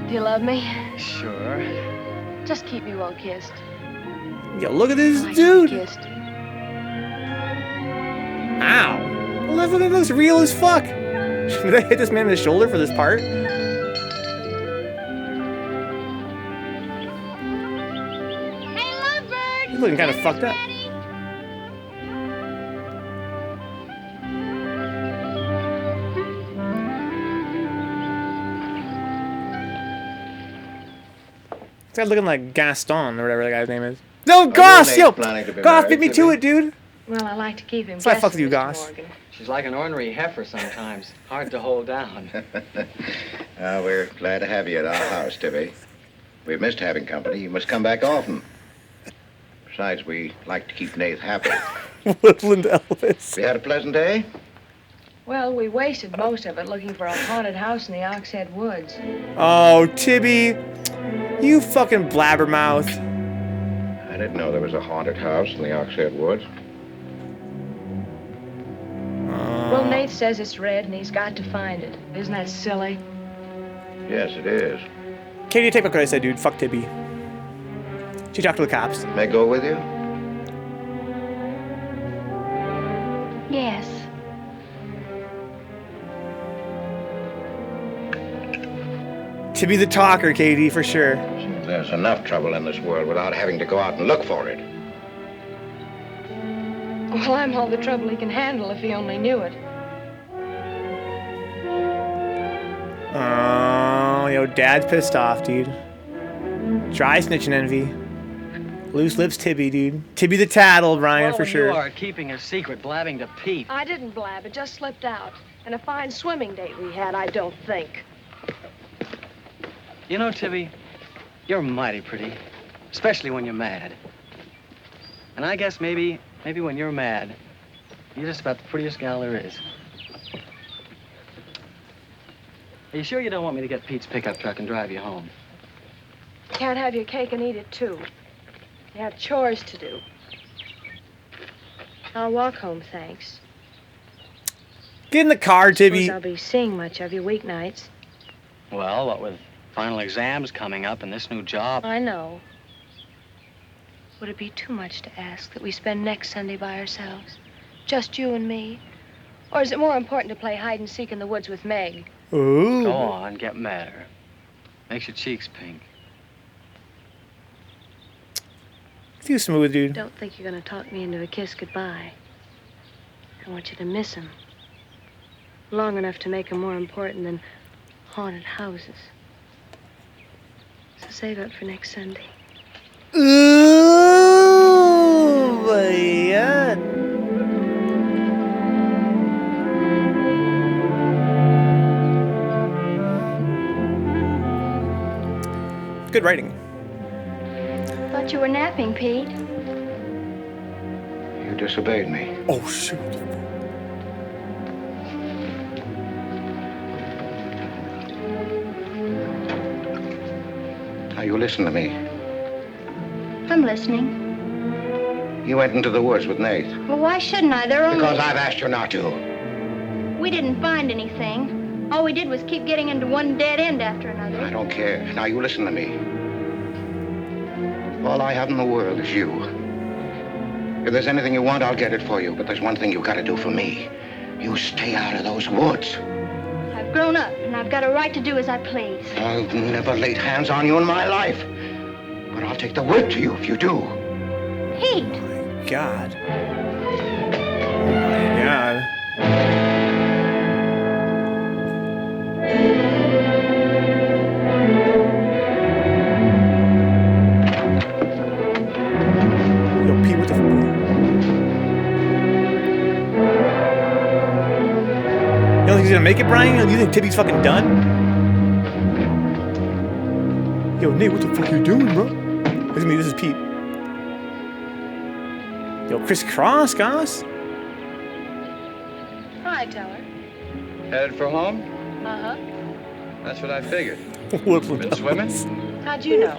Speaker 10: Do you love me?
Speaker 5: Sure.
Speaker 10: Just keep me well kissed.
Speaker 1: Yo, look at this
Speaker 10: I like
Speaker 1: dude.
Speaker 10: to be kissed.
Speaker 1: Ow. Well, that fucking looks real as fuck. Should I hit this man in the shoulder for this part?
Speaker 6: Hey, Lovebird!
Speaker 1: He's looking kind of fucked up. This guy's looking like Gaston or whatever that guy's name is. No, Goss! Yo! Goss, beat me to it, dude!
Speaker 10: Well, I like to keep him.
Speaker 1: That's why I fucked with you,
Speaker 10: Mr.
Speaker 1: Goss.
Speaker 10: Morgan.
Speaker 5: She's like an ornery heifer sometimes. Hard to hold down.
Speaker 9: We're glad to have you at our house, Tibby. We've missed having company. You must come back often. Besides, we like to keep Nath happy.
Speaker 1: Woodland Elvis.
Speaker 9: You had a pleasant day?
Speaker 10: Well, we wasted most of it looking for a haunted house in the Oxhead Woods.
Speaker 1: Oh, Tibby. You fucking blabbermouth.
Speaker 9: I didn't know there was a haunted house in the Oxhead Woods.
Speaker 10: Well, Nate says it's red and he's got to find it. Isn't that silly?
Speaker 9: Yes, it is.
Speaker 1: Katie, take what I said, dude. Fuck Tibby. She talked to the cops.
Speaker 9: May I go with you?
Speaker 7: Yes.
Speaker 1: Tibby the talker, Katie, for sure.
Speaker 9: There's enough trouble in this world without having to go out and look for it.
Speaker 10: Well, I'm all the trouble he can handle if he only knew it.
Speaker 1: Oh, yo, Dad's pissed off, dude. Dry snitching envy. Loose lips Tibby, dude. Tibby the tattle, Brian,
Speaker 5: Well,
Speaker 1: for sure.
Speaker 5: You are keeping a secret, blabbing to Pete.
Speaker 10: I didn't blab. It just slipped out. And a fine swimming date we had, I don't think.
Speaker 5: You know, Tibby, you're mighty pretty, especially when you're mad. And I guess maybe when you're mad, you're just about the prettiest gal there is. Are you sure you don't want me to get Pete's pickup truck and drive you home?
Speaker 10: You can't have your cake and eat it, too. You have chores to do. I'll walk home, thanks.
Speaker 1: Get in the car, Tibby.
Speaker 10: I'll be seeing much of you weeknights.
Speaker 5: Well, what with final exams coming up and this new job...
Speaker 10: I know. Would it be too much to ask that we spend next Sunday by ourselves? Just you and me? Or is it more important to play hide and seek in the woods with Meg?
Speaker 1: Ooh.
Speaker 5: Go on, get madder. Makes your cheeks pink.
Speaker 1: Too smooth, dude.
Speaker 10: Don't think you're gonna talk me into a kiss goodbye. I want you to miss him. Long enough to make him more important than haunted houses. So save up for next Sunday.
Speaker 1: Ooh, man. Good writing.
Speaker 7: Thought you were napping, Pete.
Speaker 9: You disobeyed me.
Speaker 1: Oh, shoot.
Speaker 9: Now, you listen to me.
Speaker 7: I'm listening.
Speaker 9: You went into the woods with Nate.
Speaker 7: Well, why shouldn't I? They're only...
Speaker 9: Because I've asked you not to.
Speaker 7: We didn't find anything. All we did was keep getting into one dead end after another.
Speaker 9: I don't care. Now, you listen to me. All I have in the world is you. If there's anything you want, I'll get it for you. But there's one thing you've got to do for me. You stay out of those woods.
Speaker 7: I've grown up, and I've got a right to do as I please.
Speaker 9: I've never laid hands on you in my life. But I'll take the word to you if you do.
Speaker 7: Pete!
Speaker 1: Oh, my God. Oh, my God. Yo, Pete, what the fuck? You don't think he's gonna make it, Brian? You think Tibby's fucking done? Yo, Nate, what the fuck you doing, bro? This is me, this is Pete. Yo, crisscross, guys?
Speaker 10: Hi, Teller.
Speaker 4: Headed for home?
Speaker 10: Uh-huh.
Speaker 4: That's what I figured.
Speaker 1: What
Speaker 4: Been swimming?
Speaker 10: How'd you know?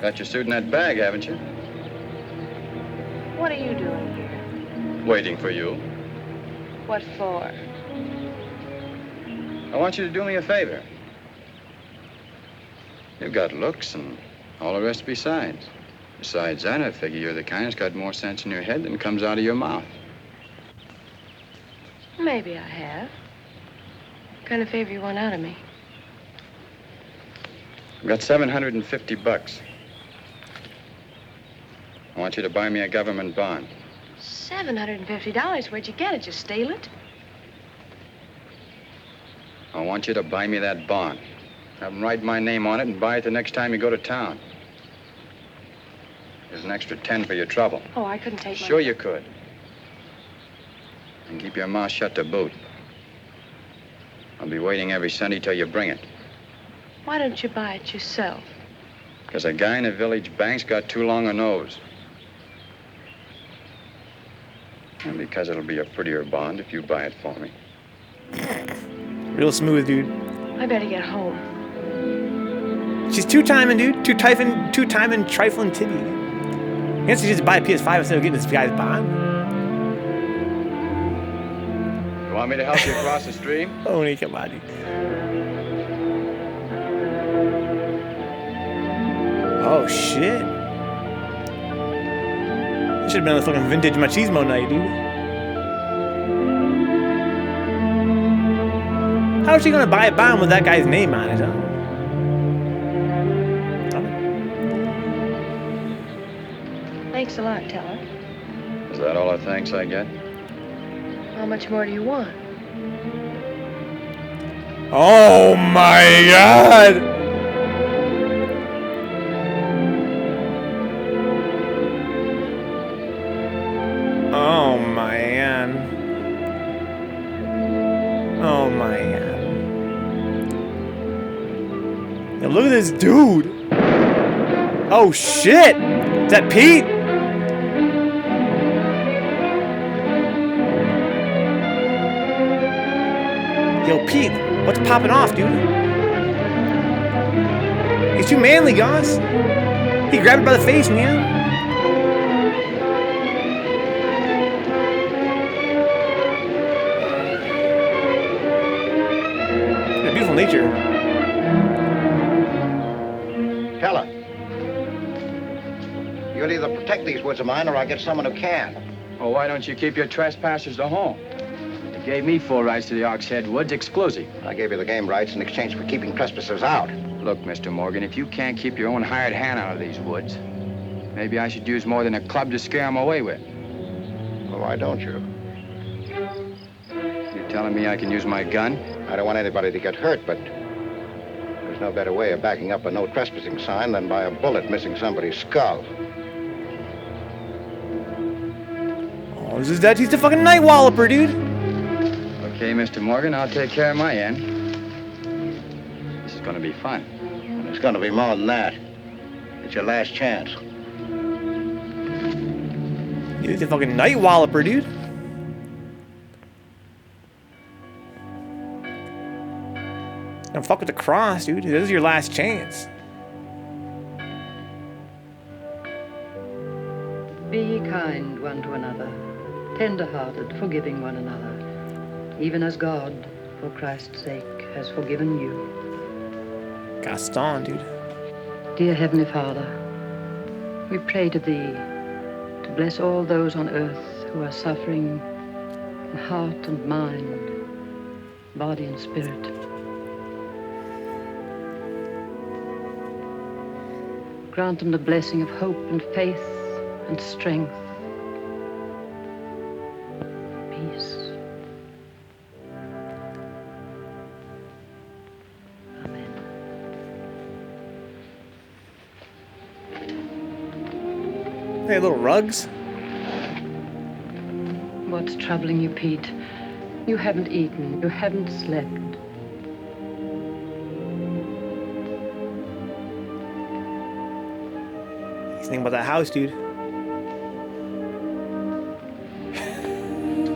Speaker 4: Got your suit in that bag, haven't you?
Speaker 10: What are you doing here?
Speaker 4: Waiting for you.
Speaker 10: What for?
Speaker 4: I want you to do me a favor. You've got looks and all the rest besides. Besides that, I figure you're the kind that's got more sense in your head than comes out of your mouth.
Speaker 10: Maybe I have. What kind of favor you want out of me?
Speaker 4: I've got $750. I want you to buy me a government bond.
Speaker 10: $750? Where'd you get it? You steal it?
Speaker 4: I want you to buy me that bond. Have them write my name on it and buy it the next time you go to town. There's an extra 10 for your trouble.
Speaker 10: Oh, I couldn't take my...
Speaker 4: Sure you could. And keep your mouth shut to boot. I'll be waiting every Sunday till you bring it.
Speaker 10: Why don't you buy it yourself?
Speaker 4: Because a guy in a village bank's got too long a nose. And because it'll be a prettier bond if you buy it for me.
Speaker 1: Real smooth, dude.
Speaker 10: I better get home.
Speaker 1: She's two-timing, dude. Two-timing trifling Tibby. I guess you just buy a PS5 instead of getting this guy's bond.
Speaker 4: You want me to help you across the stream?
Speaker 1: Oh, come on, dude. Oh, shit. Should have been on the fucking vintage machismo night, dude. How is she gonna buy a bond with that guy's name on it, huh?
Speaker 10: Thanks a lot, Teller.
Speaker 4: Is that all the thanks I get?
Speaker 10: How much more do you want?
Speaker 1: Oh my God! Oh man. Oh man. Now look at this dude. Oh shit! Is that Pete? Yo, Yo, Pete, what's popping off, dude? He's too manly, Goss. He grabbed her by the face, man. Beautiful nature.
Speaker 9: Fella, you'll either protect these woods of mine or I'll get someone who can.
Speaker 4: Well, why don't you keep your trespassers to home? You gave me full rights to the Ox Head Woods, exclusive.
Speaker 9: I gave you the game rights in exchange for keeping trespassers out.
Speaker 4: Look, Mr. Morgan, if you can't keep your own hired hand out of these woods, maybe I should use more than a club to scare them away with.
Speaker 9: Well, why don't you?
Speaker 4: You're telling me I can use my gun?
Speaker 9: I don't want anybody to get hurt, but there's no better way of backing up a no trespassing sign than by a bullet missing somebody's skull.
Speaker 1: Oh, this is that. He's the fucking night walloper, dude.
Speaker 4: Okay, Mr. Morgan, I'll take care of my end. This is gonna be fun.
Speaker 9: And it's gonna be more than that. It's your last chance.
Speaker 1: He's the fucking night walloper, dude. Don't fuck with the cross, dude. This is your last chance.
Speaker 11: Be ye kind one to another, tender-hearted, forgiving one another, even as God, for Christ's sake, has forgiven you.
Speaker 1: Gaston, dude.
Speaker 11: Dear Heavenly Father, we pray to Thee to bless all those on earth who are suffering in heart and mind, body and spirit. Grant them the blessing of hope and faith and strength. Peace. Amen.
Speaker 1: Hey, little rugs.
Speaker 11: What's troubling you, Pete? You haven't eaten. You haven't slept.
Speaker 1: Think about that house, dude.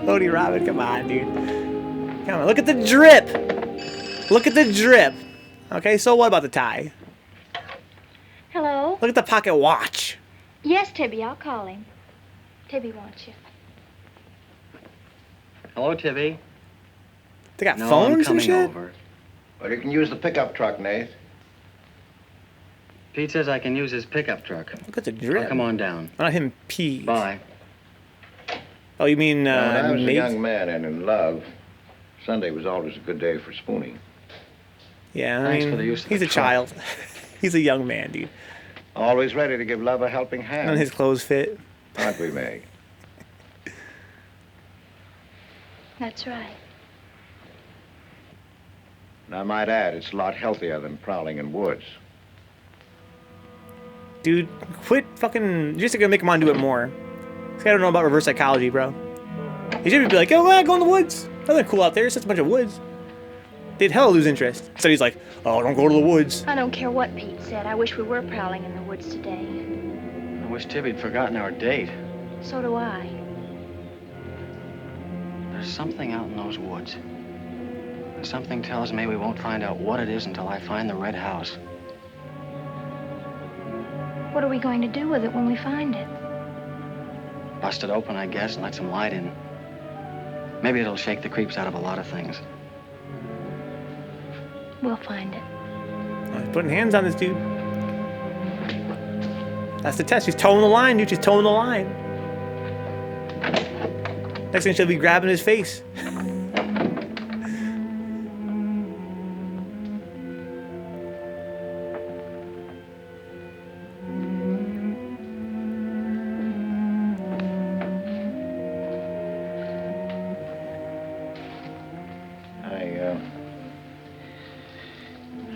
Speaker 1: Odie Robin, come on, dude. Come on, look at the drip. Look at the drip. Okay, so what about the tie?
Speaker 7: Hello?
Speaker 1: Look at the pocket watch.
Speaker 7: Yes, Tibby, I'll call him. Tibby wants you.
Speaker 5: Hello, Tibby.
Speaker 1: They got
Speaker 5: No, I'm
Speaker 1: phones and
Speaker 5: coming
Speaker 1: shit?
Speaker 5: over.
Speaker 9: Well, you can use the pickup truck, Nate.
Speaker 5: Pete says I can use his pickup truck.
Speaker 1: Look at the drip.
Speaker 5: I'll come on down.
Speaker 1: Not him, Pete.
Speaker 5: Bye.
Speaker 1: Oh, you mean,
Speaker 9: When I was a
Speaker 1: Nate?
Speaker 9: young man and in love, Sunday was always a good day for spooning.
Speaker 1: Yeah, I
Speaker 5: Thanks
Speaker 1: mean,
Speaker 5: for the use of
Speaker 1: he's
Speaker 5: the
Speaker 1: a
Speaker 5: truck.
Speaker 1: child. He's a young man, dude.
Speaker 9: Always ready to give love a helping hand.
Speaker 1: And his clothes fit.
Speaker 9: Aren't we, Meg?
Speaker 7: That's right.
Speaker 9: And I might add, it's a lot healthier than prowling in woods.
Speaker 1: Dude, quit fucking... You're just gonna make him want to do it more. This guy don't know about reverse psychology, bro. He should be like, oh, yeah, go in the woods. Nothing cool out there. It's just a bunch of woods. They'd hell lose interest. So he's like, oh, don't go to the woods.
Speaker 7: I don't care what Pete said. I wish we were prowling in the woods today.
Speaker 5: I wish Tibby'd forgotten our date.
Speaker 7: So do I.
Speaker 5: There's something out in those woods. Something tells me we won't find out what it is until I find the red house.
Speaker 7: What are we going to do with it when we find it?
Speaker 5: Bust it open, I guess, and let some light in. Maybe it'll shake the creeps out of a lot of things.
Speaker 7: We'll find it.
Speaker 1: Oh, he's putting hands on this dude. That's the test. She's towing the line, dude. She's towing the line. Next thing she'll be grabbing his face.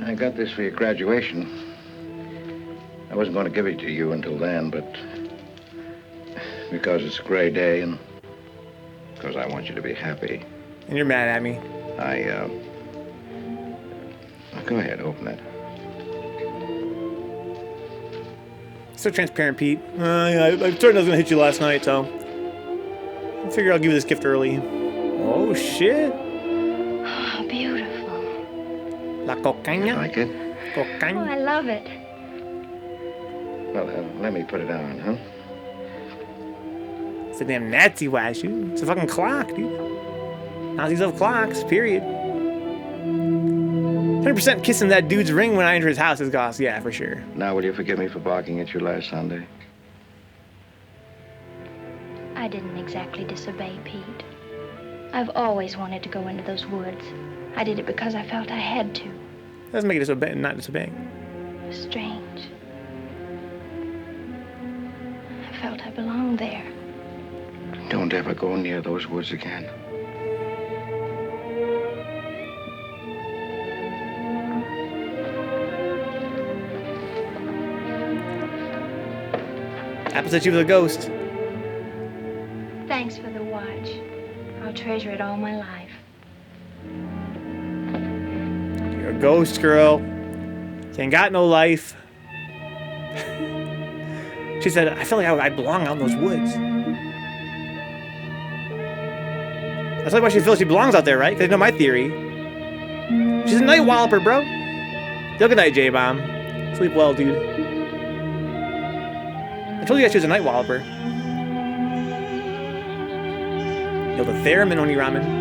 Speaker 9: I got this for your graduation. I wasn't going to give it to you until then, but because it's a gray day and because I want you to be happy.
Speaker 1: And you're mad at me.
Speaker 9: Go ahead, open it.
Speaker 1: So transparent, Pete. I'm certain I was gonna hit you last night, so I figure I'll give you this gift early. Oh shit!
Speaker 7: Oh, beautiful.
Speaker 1: cocaine.
Speaker 9: Like it?
Speaker 7: Oh,
Speaker 1: Cocaine.
Speaker 7: I love it.
Speaker 9: Well, let me put it on, huh?
Speaker 1: It's a damn Nazi watch, dude. It's a fucking clock, dude. Nazis love clocks, period. 100% kissing that dude's ring when I enter his house is Goss. Yeah, for sure.
Speaker 9: Now, will you forgive me for barking at you last Sunday?
Speaker 7: I didn't exactly disobey, Pete. I've always wanted to go into those woods. I did it because I felt I had to.
Speaker 1: Doesn't make it disobeying, not disobeying.
Speaker 7: It was strange. I felt I belonged there.
Speaker 9: Don't ever go near those woods again.
Speaker 1: Apple said she was a ghost.
Speaker 7: Thanks for the watch. I'll treasure it all my life.
Speaker 1: You're a ghost, girl. You ain't got no life. She said, I feel like I belong out in those woods. That's like why she feels she belongs out there, right? Because you know my theory. She's a night walloper, bro. Good night, J-Bomb. Sleep well, dude. I told you guys she was a night walloper. Yo, the theremin Oni Ramen.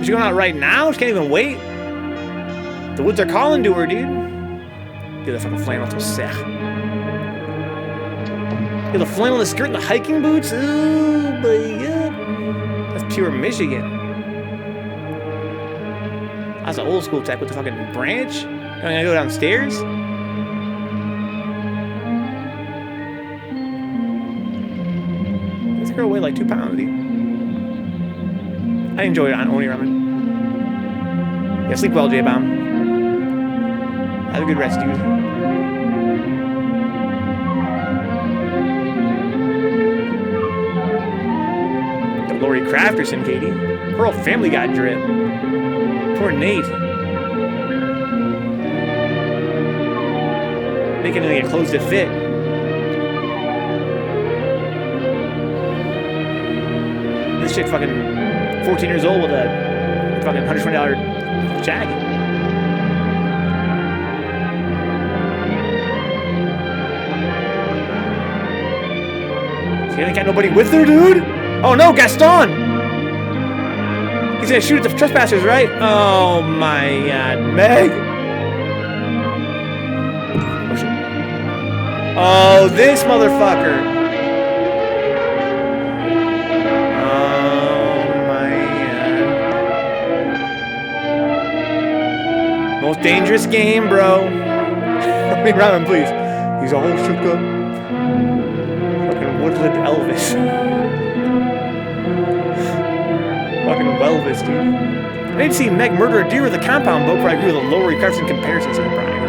Speaker 1: Is she going out right now? She can't even wait. The woods are calling to her, dude. Dude, the fucking flannel so sick. Yo, the flannel, the skirt, and the hiking boots. Ooh, my God. That's pure Michigan. That's an old school tech with the fucking branch. I'm gonna go downstairs. This girl weighed like 2 pounds, dude. I enjoyed it on Oni Ramen. Yeah, sleep well, J-Bomb. Have a good rest, dude. The Lori Crafterson, Katie. Her whole family got drip. Poor Nate. Making it clothes to fit. This chick fucking 14 years old with a fucking $120 jacket. She ain't got nobody with her, dude? Oh no, Gaston! He's gonna shoot at the trespassers, right? Oh my God, Meg! Oh shit. Oh, this motherfucker! Most dangerous game, bro. Let me round him, please. He's all shook up. Fucking woodland Elvis. Fucking Elvis, dude. I didn't see Meg murder a deer with a compound bow, but I agree with the Lori Carson comparison, says Brian.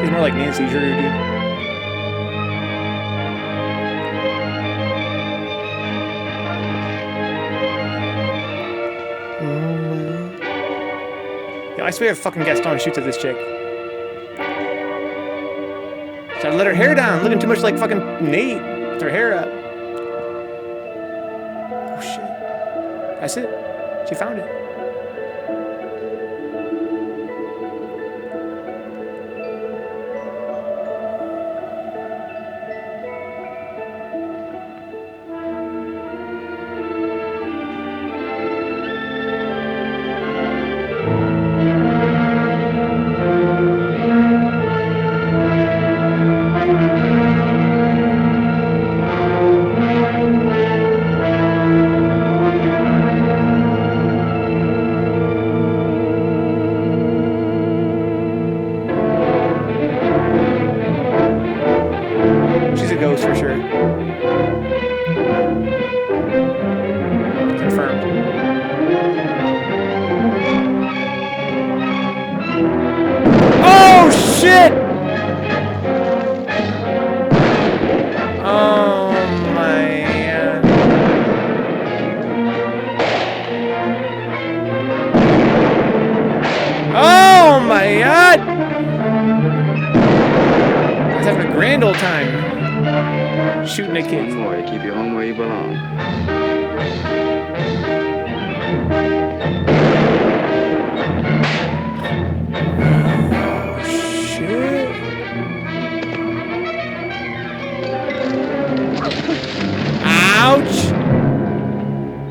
Speaker 1: She's more like Nancy Drew, dude. I swear if fucking Gaston shoots at this chick. Should I let her hair down? Looking too much like fucking Nate with her hair up. Oh shit. That's it. She found it. For sure. Confirmed. Oh shit! Oh my God. Oh my God! I was having a grand old time. Shooting a kid.
Speaker 4: One more to keep you home where you belong.
Speaker 1: Shit. Ouch!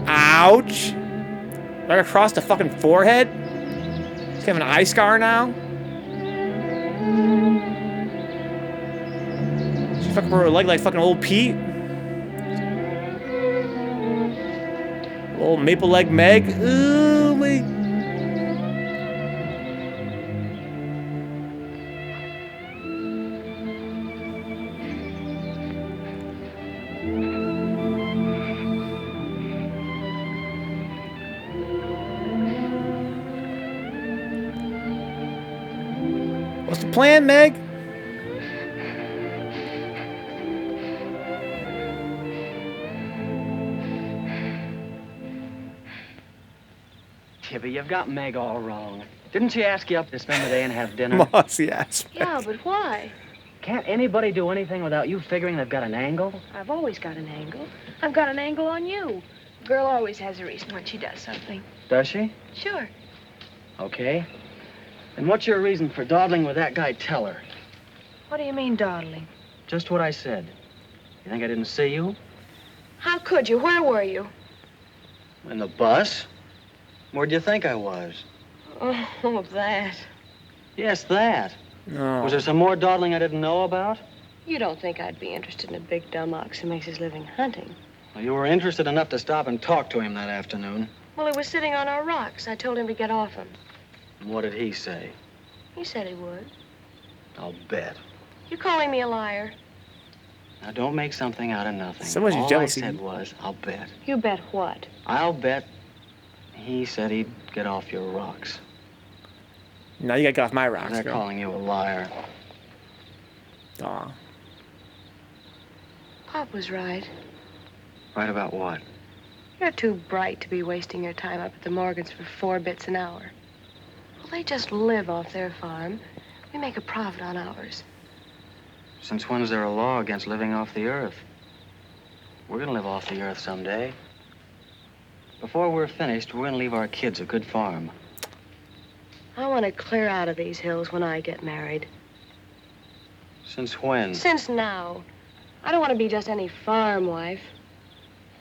Speaker 1: Ouch! Right across the fucking forehead? He's got an eye scar now? She fucking broke her leg like fucking old Pete? Old maple leg Meg? Ooh, wait. What's the plan, Meg?
Speaker 5: Tibby, you've got Meg all wrong. Didn't she ask you up to spend the day and have dinner?
Speaker 1: Mossy ass.
Speaker 10: Yeah, but why?
Speaker 5: Can't anybody do anything without you figuring they've got an angle?
Speaker 10: I've always got an angle. I've got an angle on you. A girl always has a reason when she does something.
Speaker 5: Does she?
Speaker 10: Sure.
Speaker 5: Okay. And what's your reason for dawdling with that guy Teller?
Speaker 10: What do you mean, dawdling?
Speaker 5: Just what I said. You think I didn't see you?
Speaker 10: How could you? Where were you?
Speaker 5: In the bus? Where'd you think I was?
Speaker 10: Oh, that.
Speaker 5: Yes, that.
Speaker 1: No.
Speaker 5: Was there some more dawdling I didn't know about?
Speaker 10: You don't think I'd be interested in a big dumb ox who makes his living hunting?
Speaker 5: Well, you were interested enough to stop and talk to him that afternoon.
Speaker 10: Well, he was sitting on our rocks. I told him to get off them.
Speaker 5: And what did he say?
Speaker 10: He said he would.
Speaker 5: I'll bet.
Speaker 10: You calling me a liar?
Speaker 5: Now, don't make something out of nothing.
Speaker 1: So much
Speaker 5: All
Speaker 1: jealousy.
Speaker 5: I said was, I'll bet.
Speaker 10: You bet what?
Speaker 5: I'll bet he said he'd get off your rocks.
Speaker 1: Now you gotta get off my rocks,
Speaker 5: They're
Speaker 1: girl.
Speaker 5: calling you a liar.
Speaker 1: Aw.
Speaker 10: Pop was right.
Speaker 5: Right about what?
Speaker 10: You're too bright to be wasting your time up at the Morgans for 4 bits an hour. Well, they just live off their farm. We make a profit on ours.
Speaker 5: Since when's there a law against living off the earth? We're gonna live off the earth someday. Before we're finished, we're gonna leave our kids a good farm.
Speaker 10: I want to clear out of these hills when I get married.
Speaker 5: Since when?
Speaker 10: Since now. I don't want to be just any farm wife.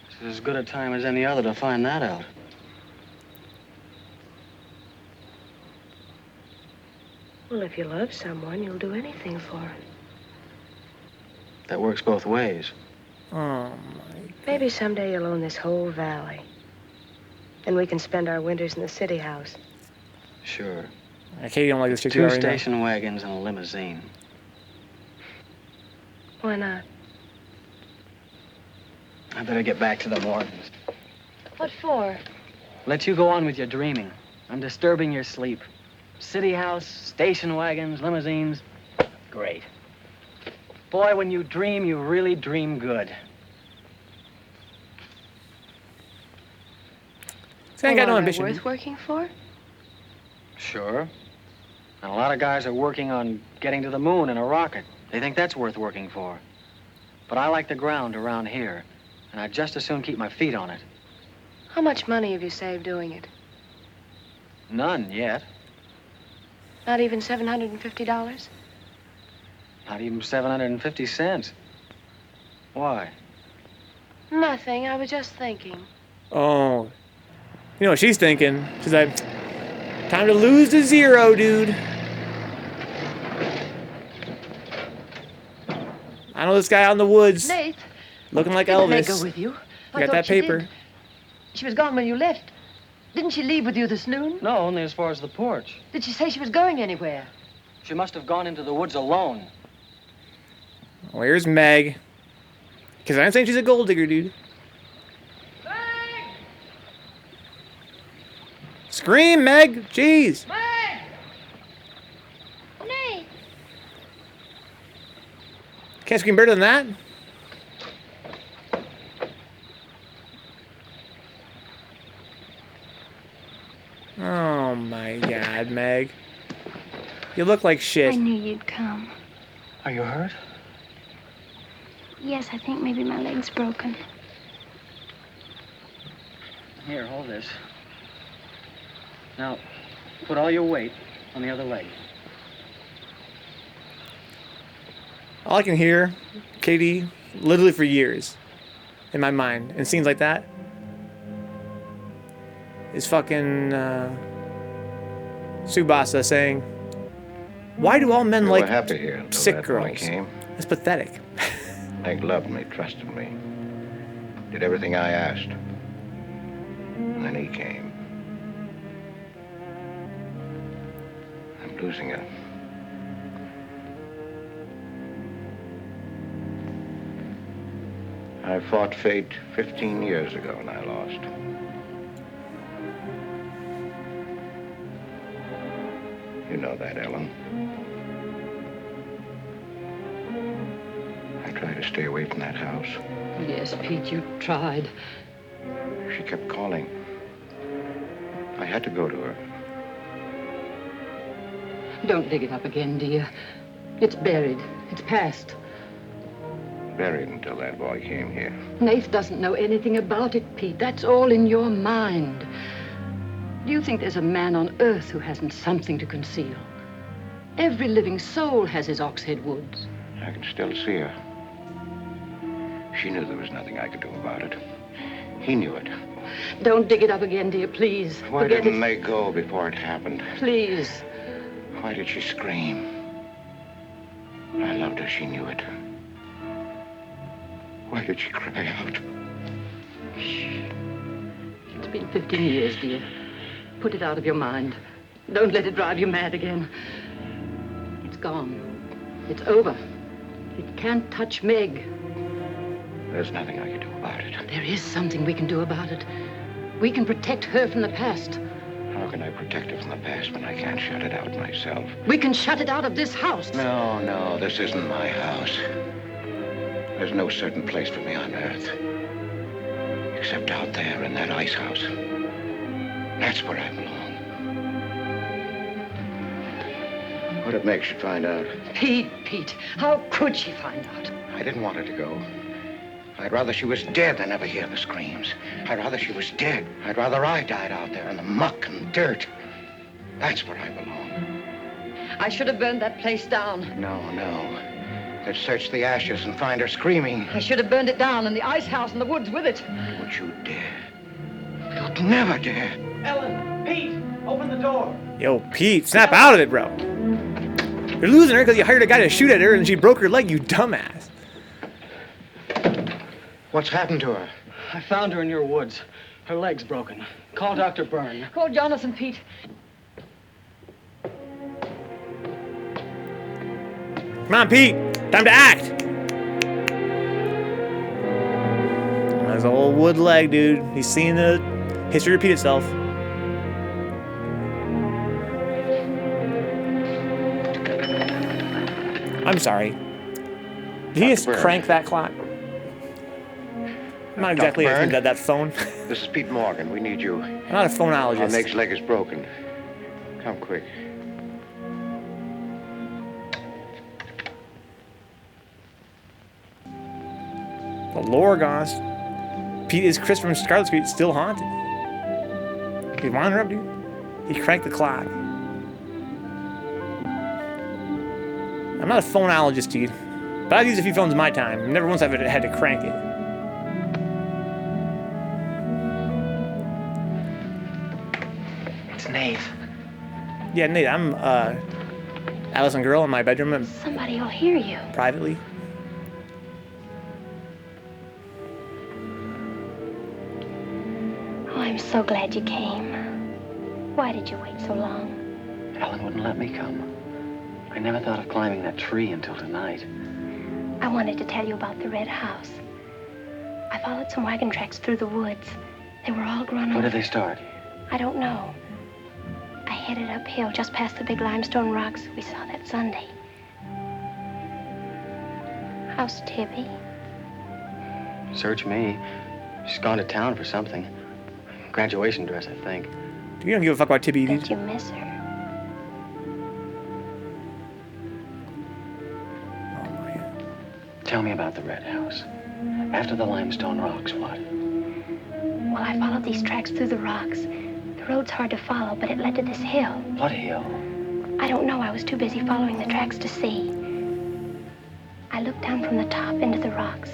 Speaker 5: It's as good a time as any other to find that out.
Speaker 10: Well, if you love someone, you'll do anything for him.
Speaker 5: That works both ways.
Speaker 1: Oh, my.
Speaker 10: Maybe someday you'll own this whole valley. Then we can spend our winters in the city house.
Speaker 5: Sure.
Speaker 1: Katie don't like this chick.
Speaker 5: 2 station wagons and a limousine.
Speaker 10: Why not?
Speaker 5: I better get back to the Morgans.
Speaker 10: What for?
Speaker 5: Let you go on with your dreaming. I'm disturbing your sleep. City house, station wagons, limousines. Great. Boy, when you dream, you really dream good.
Speaker 1: See, I ain't got no
Speaker 10: Well,
Speaker 1: ambition.
Speaker 10: worth working for?
Speaker 5: Sure. And a lot of guys are working on getting to the moon in a rocket. They think that's worth working for. But I like the ground around here, and I'd just as soon keep my feet on it.
Speaker 10: How much money have you saved doing it?
Speaker 5: None yet.
Speaker 10: Not even $750?
Speaker 5: Not even 750 cents. Why?
Speaker 10: Nothing. I was just thinking.
Speaker 1: Oh. You know what she's thinking? She's like, time to lose to 0, dude. I know this guy out in the woods,
Speaker 12: Nate,
Speaker 1: looking like
Speaker 12: didn't Meg
Speaker 1: Elvis.
Speaker 12: go with you?
Speaker 1: You
Speaker 12: I
Speaker 1: got
Speaker 12: thought
Speaker 1: that
Speaker 12: she
Speaker 1: paper.
Speaker 12: did. She was gone when you left. Didn't she leave with you this noon?
Speaker 5: No, only as far as the porch.
Speaker 12: Did she say she was going anywhere?
Speaker 5: She must have gone into the woods alone.
Speaker 1: Where's Meg? Because I ain't saying she's a gold digger, dude. Scream, Meg! Jeez!
Speaker 6: Nate!
Speaker 1: Can't scream better than that? Oh my god, Meg. You look like shit.
Speaker 7: I knew you'd come.
Speaker 5: Are you hurt?
Speaker 7: Yes, I think maybe my leg's broken.
Speaker 5: Here, hold this. Now, put all your weight on the other leg.
Speaker 1: All I can hear, Katie, literally for years, in my mind, in scenes like that, is fucking Tsubasa saying, "Why do all men
Speaker 9: You
Speaker 1: like
Speaker 9: were happy here until
Speaker 1: sick
Speaker 9: that boy
Speaker 1: girls?"
Speaker 9: came.
Speaker 1: That's pathetic.
Speaker 9: Hank loved me, trusted me. Did everything I asked. And then he came. I'm losing her. I fought fate 15 years ago and I lost. You know that, Ellen. I tried to stay away from that house.
Speaker 11: Yes, Pete, you tried.
Speaker 9: She kept calling. I had to go to her.
Speaker 11: Don't dig it up again, dear. It's buried. It's past.
Speaker 9: Buried until that boy came here.
Speaker 11: Nath doesn't know anything about it, Pete. That's all in your mind. Do you think there's a man on earth who hasn't something to conceal? Every living soul has his Oxhead Woods.
Speaker 9: I can still see her. She knew there was nothing I could do about it. He knew it.
Speaker 11: Don't dig it up again, dear, please.
Speaker 9: Why
Speaker 11: Forget
Speaker 9: didn't
Speaker 11: it.
Speaker 9: they go before it happened?
Speaker 11: Please.
Speaker 9: Why did she scream? I loved her, she knew it. Why did she cry out?
Speaker 11: It's been 15 years, dear. Put it out of your mind. Don't let it drive you mad again. It's gone. It's over. It can't touch Meg.
Speaker 9: There's nothing I can do about it.
Speaker 11: There is something we can do about it. We can protect her from the past.
Speaker 9: How can I protect her from the past when I can't shut it out myself?
Speaker 11: We can shut it out of this house.
Speaker 9: No, this isn't my house. There's no certain place for me on Earth. Except out there in that ice house. That's where I belong. What if Meg should find out?
Speaker 11: Pete, how could she find out?
Speaker 9: I didn't want her to go. I'd rather she was dead than ever hear the screams. I'd rather she was dead. I'd rather I died out there in the muck and dirt. That's where I belong.
Speaker 11: I should have burned that place down.
Speaker 9: No. Let's search the ashes and find her screaming.
Speaker 11: I should have burned it down and the ice house in the woods with it.
Speaker 9: Would you dare? You'd never dare.
Speaker 8: Ellen, Pete, open the door.
Speaker 1: Yo, Pete, snap out of it, bro. You're losing her because you hired a guy to shoot at her and she broke her leg, you dumbass.
Speaker 9: What's happened to her?
Speaker 5: I found her in your woods. Her leg's broken. Call Dr. Byrne.
Speaker 11: Call Jonathan, Pete.
Speaker 1: Come on, Pete. Time to act. That's an old wood leg, dude. He's seeing the history repeat itself. I'm sorry. Did he just crank that clock? I'm not exactly that phone.
Speaker 9: This is Pete Morgan. We need you.
Speaker 1: I'm not a phonologist.
Speaker 9: Meg's leg is broken. Come quick.
Speaker 1: The Lorgons. Pete, is Chris from Scarlet Street still haunted? Did he wander up, dude? He cranked the clock. I'm not a phonologist, dude. But I've used a few phones in my time. Never once I've had to crank it.
Speaker 8: It's Nate.
Speaker 1: Yeah, Nate, I'm Allison girl in my bedroom and
Speaker 7: Somebody will hear you.
Speaker 1: privately.
Speaker 7: Oh, I'm so glad you came. Why did you wait so long?
Speaker 5: Ellen wouldn't let me come. I never thought of climbing that tree until tonight.
Speaker 7: I wanted to tell you about the red house. I followed some wagon tracks through the woods. They were all grown
Speaker 5: Where
Speaker 7: over.
Speaker 5: did they start?
Speaker 7: I don't know. I headed uphill just past the big limestone rocks we saw that Sunday. How's Tibby?
Speaker 5: Search me. She's gone to town for something. Graduation dress, I think.
Speaker 1: You don't give a fuck about Tibby, dude.
Speaker 7: Did you miss her?
Speaker 5: Tell me about the red house. After the limestone rocks, what?
Speaker 7: Well, I followed these tracks through the rocks. The road's hard to follow, but it led to this hill.
Speaker 5: What hill?
Speaker 7: I don't know. I was too busy following the tracks to see. I looked down from the top into the rocks.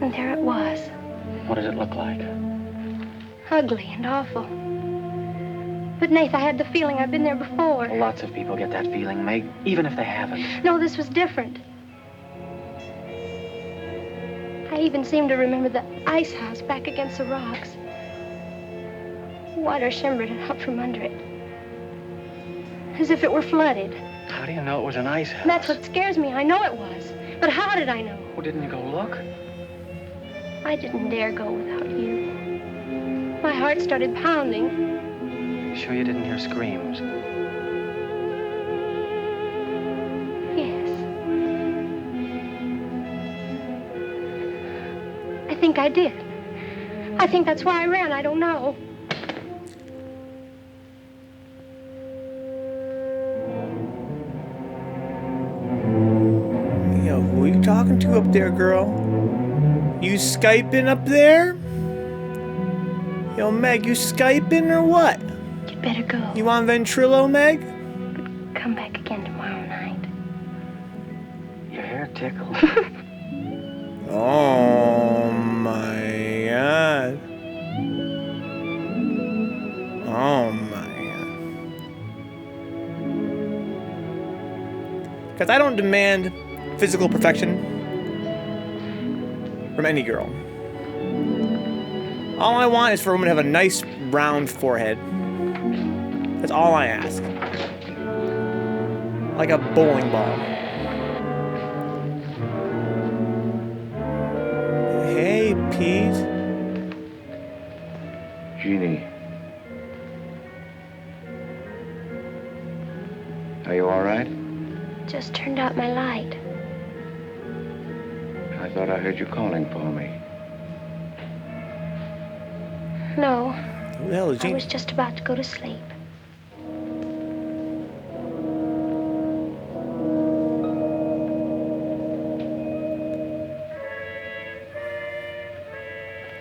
Speaker 7: And there it was.
Speaker 5: What did it look like?
Speaker 7: Ugly and awful. But, Nath, I had the feeling I'd been there before.
Speaker 5: Well, lots of people get that feeling, Meg, even if they haven't.
Speaker 7: No, this was different. I even seemed to remember the ice house back against the rocks. Water shimmered out from under it. As if it were flooded.
Speaker 5: How do you know it was an ice house?
Speaker 7: That's what scares me. I know it was. But how did I know?
Speaker 5: Well, didn't you go look?
Speaker 7: I didn't dare go without you. My heart started pounding.
Speaker 5: You sure you didn't hear screams?
Speaker 7: Yes. I think I did. I think that's why I ran. I don't know.
Speaker 1: Yo, who are you talking to up there, girl? You Skyping up there? Yo, Meg, you Skyping or what?
Speaker 7: You better go.
Speaker 1: You on Ventrilo, Meg?
Speaker 7: Come back again tomorrow night.
Speaker 5: Your hair tickles.
Speaker 1: Oh my god. Oh my god. Because I don't demand physical perfection from any girl. All I want is for a woman to have a nice round forehead. That's all I ask. Like a bowling ball. Hey, Pete.
Speaker 9: Jeannie. Are you all right?
Speaker 7: Just turned out my light.
Speaker 9: I thought I heard you calling for me.
Speaker 7: No.
Speaker 1: Who the hell is
Speaker 7: I
Speaker 1: Jeannie?
Speaker 7: was just about to go to sleep.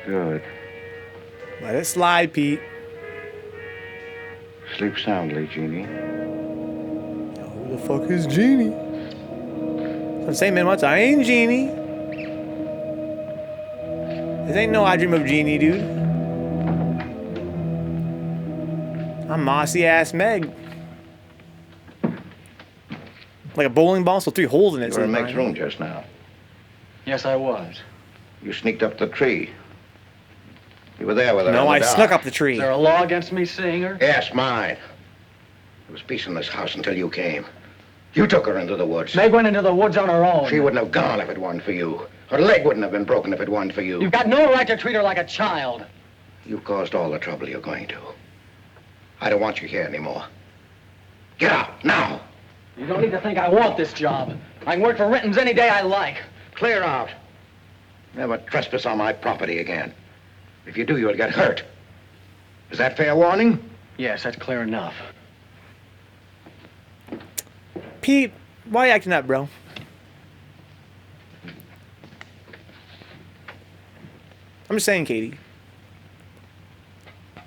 Speaker 9: Good.
Speaker 1: Let it slide, Pete.
Speaker 9: Sleep soundly, Jeannie.
Speaker 1: Who the fuck is Jeannie? I'm saying, man, what's I ain't Jeannie. This ain't no I Dream of Jeannie, dude. I'm mossy ass Meg. Like a bowling ball, so 3 holes in it.
Speaker 9: You were in Meg's room just now.
Speaker 5: Yes, I was.
Speaker 9: You sneaked up the tree. You were there with her.
Speaker 1: No, I snuck up the tree.
Speaker 5: Is there a law against me seeing her?
Speaker 9: Yes, mine. There was peace in this house until you came. You took her into the woods.
Speaker 5: Meg went into the woods on her own.
Speaker 9: She wouldn't have gone if it weren't for you. Her leg wouldn't have been broken if it weren't for you.
Speaker 5: You've got no right to treat her like a child.
Speaker 9: You caused all the trouble you're going to. I don't want you here anymore. Get out, now!
Speaker 5: You don't need to think I want this job. I can work for Renton's any day I like.
Speaker 9: Clear out. Never trespass on my property again. If you do, you'll get hurt. Is that fair warning?
Speaker 5: Yes, that's clear enough.
Speaker 1: Pete, why you acting up, bro? I'm just saying, Katie.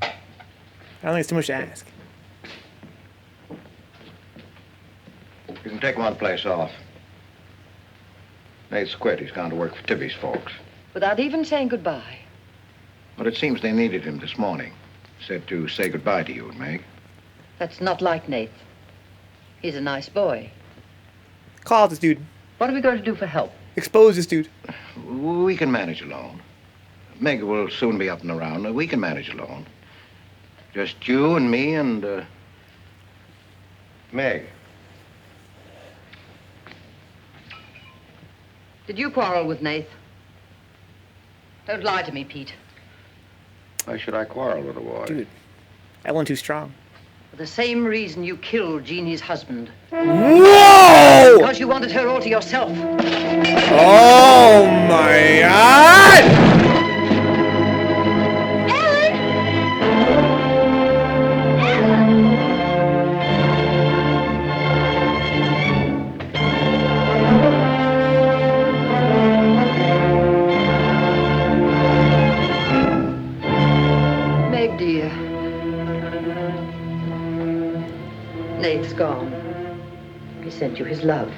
Speaker 1: I don't think it's too much to ask.
Speaker 9: You can take one place off. Nate's quit. He's gone to work for Tibby's folks.
Speaker 12: Without even saying goodbye.
Speaker 9: But it seems they needed him this morning. Said to say goodbye to you and Meg.
Speaker 12: That's not like Nath. He's a nice boy.
Speaker 1: Call this dude.
Speaker 12: What are we going to do for help?
Speaker 1: Expose this dude.
Speaker 9: We can manage alone. Meg will soon be up and around. We can manage alone. Just you and me and, Meg.
Speaker 12: Did you quarrel with Nath? Don't lie to me, Pete.
Speaker 9: Why should I quarrel with a boy?
Speaker 1: Dude, that one too strong.
Speaker 12: For the same reason you killed Jeannie's husband.
Speaker 1: Whoa!
Speaker 12: Because you wanted her all to yourself.
Speaker 1: Oh my God!
Speaker 12: Meg, dear.
Speaker 11: sent you his love.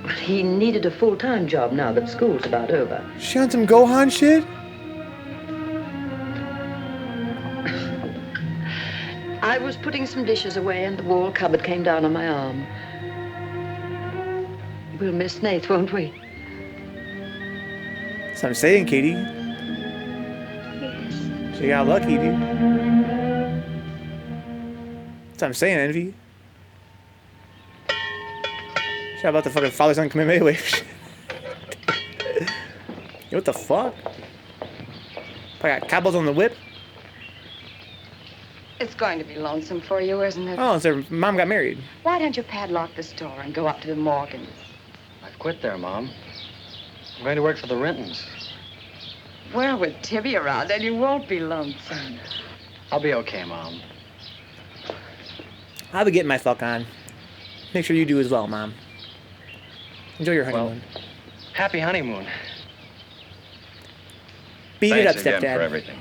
Speaker 11: But he needed a full-time job now that school's about over.
Speaker 1: She on some Gohan shit?
Speaker 11: I was putting some dishes away and the wall cupboard came down on my arm. We'll miss Nath, won't we?
Speaker 1: That's what I'm saying, Katie.
Speaker 7: Yes.
Speaker 1: She got lucky, dude. That's what I'm saying, Envy. She about the fucking father-son commitment anyway. Yo, what the fuck? I got cobbles on the whip.
Speaker 3: It's going to be lonesome for you, isn't it?
Speaker 1: Oh, so mom got married.
Speaker 3: Why don't you padlock the store and go up to the Morgans?
Speaker 5: I've quit there, Mom. I'm going to work for the Rintons.
Speaker 3: Well, with Tibby around, then you won't be lonesome.
Speaker 5: I'll be okay, Mom.
Speaker 1: I'll be getting my fuck on. Make sure you do as well, Mom. Enjoy your honeymoon.
Speaker 5: Well, happy honeymoon.
Speaker 1: Beat it up,
Speaker 4: Thanks again
Speaker 1: stepdad.
Speaker 4: for everything.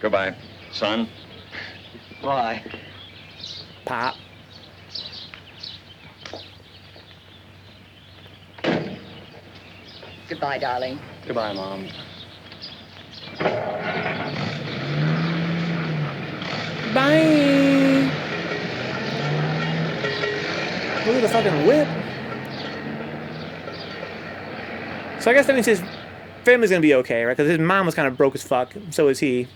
Speaker 4: Goodbye, son.
Speaker 5: Bye.
Speaker 1: Pop.
Speaker 3: Goodbye, darling.
Speaker 5: Goodbye, Mom.
Speaker 1: Bye. Look at the fucking whip. So I guess that means his family's gonna be okay, right? Because his mom was kind of broke as fuck. So is he.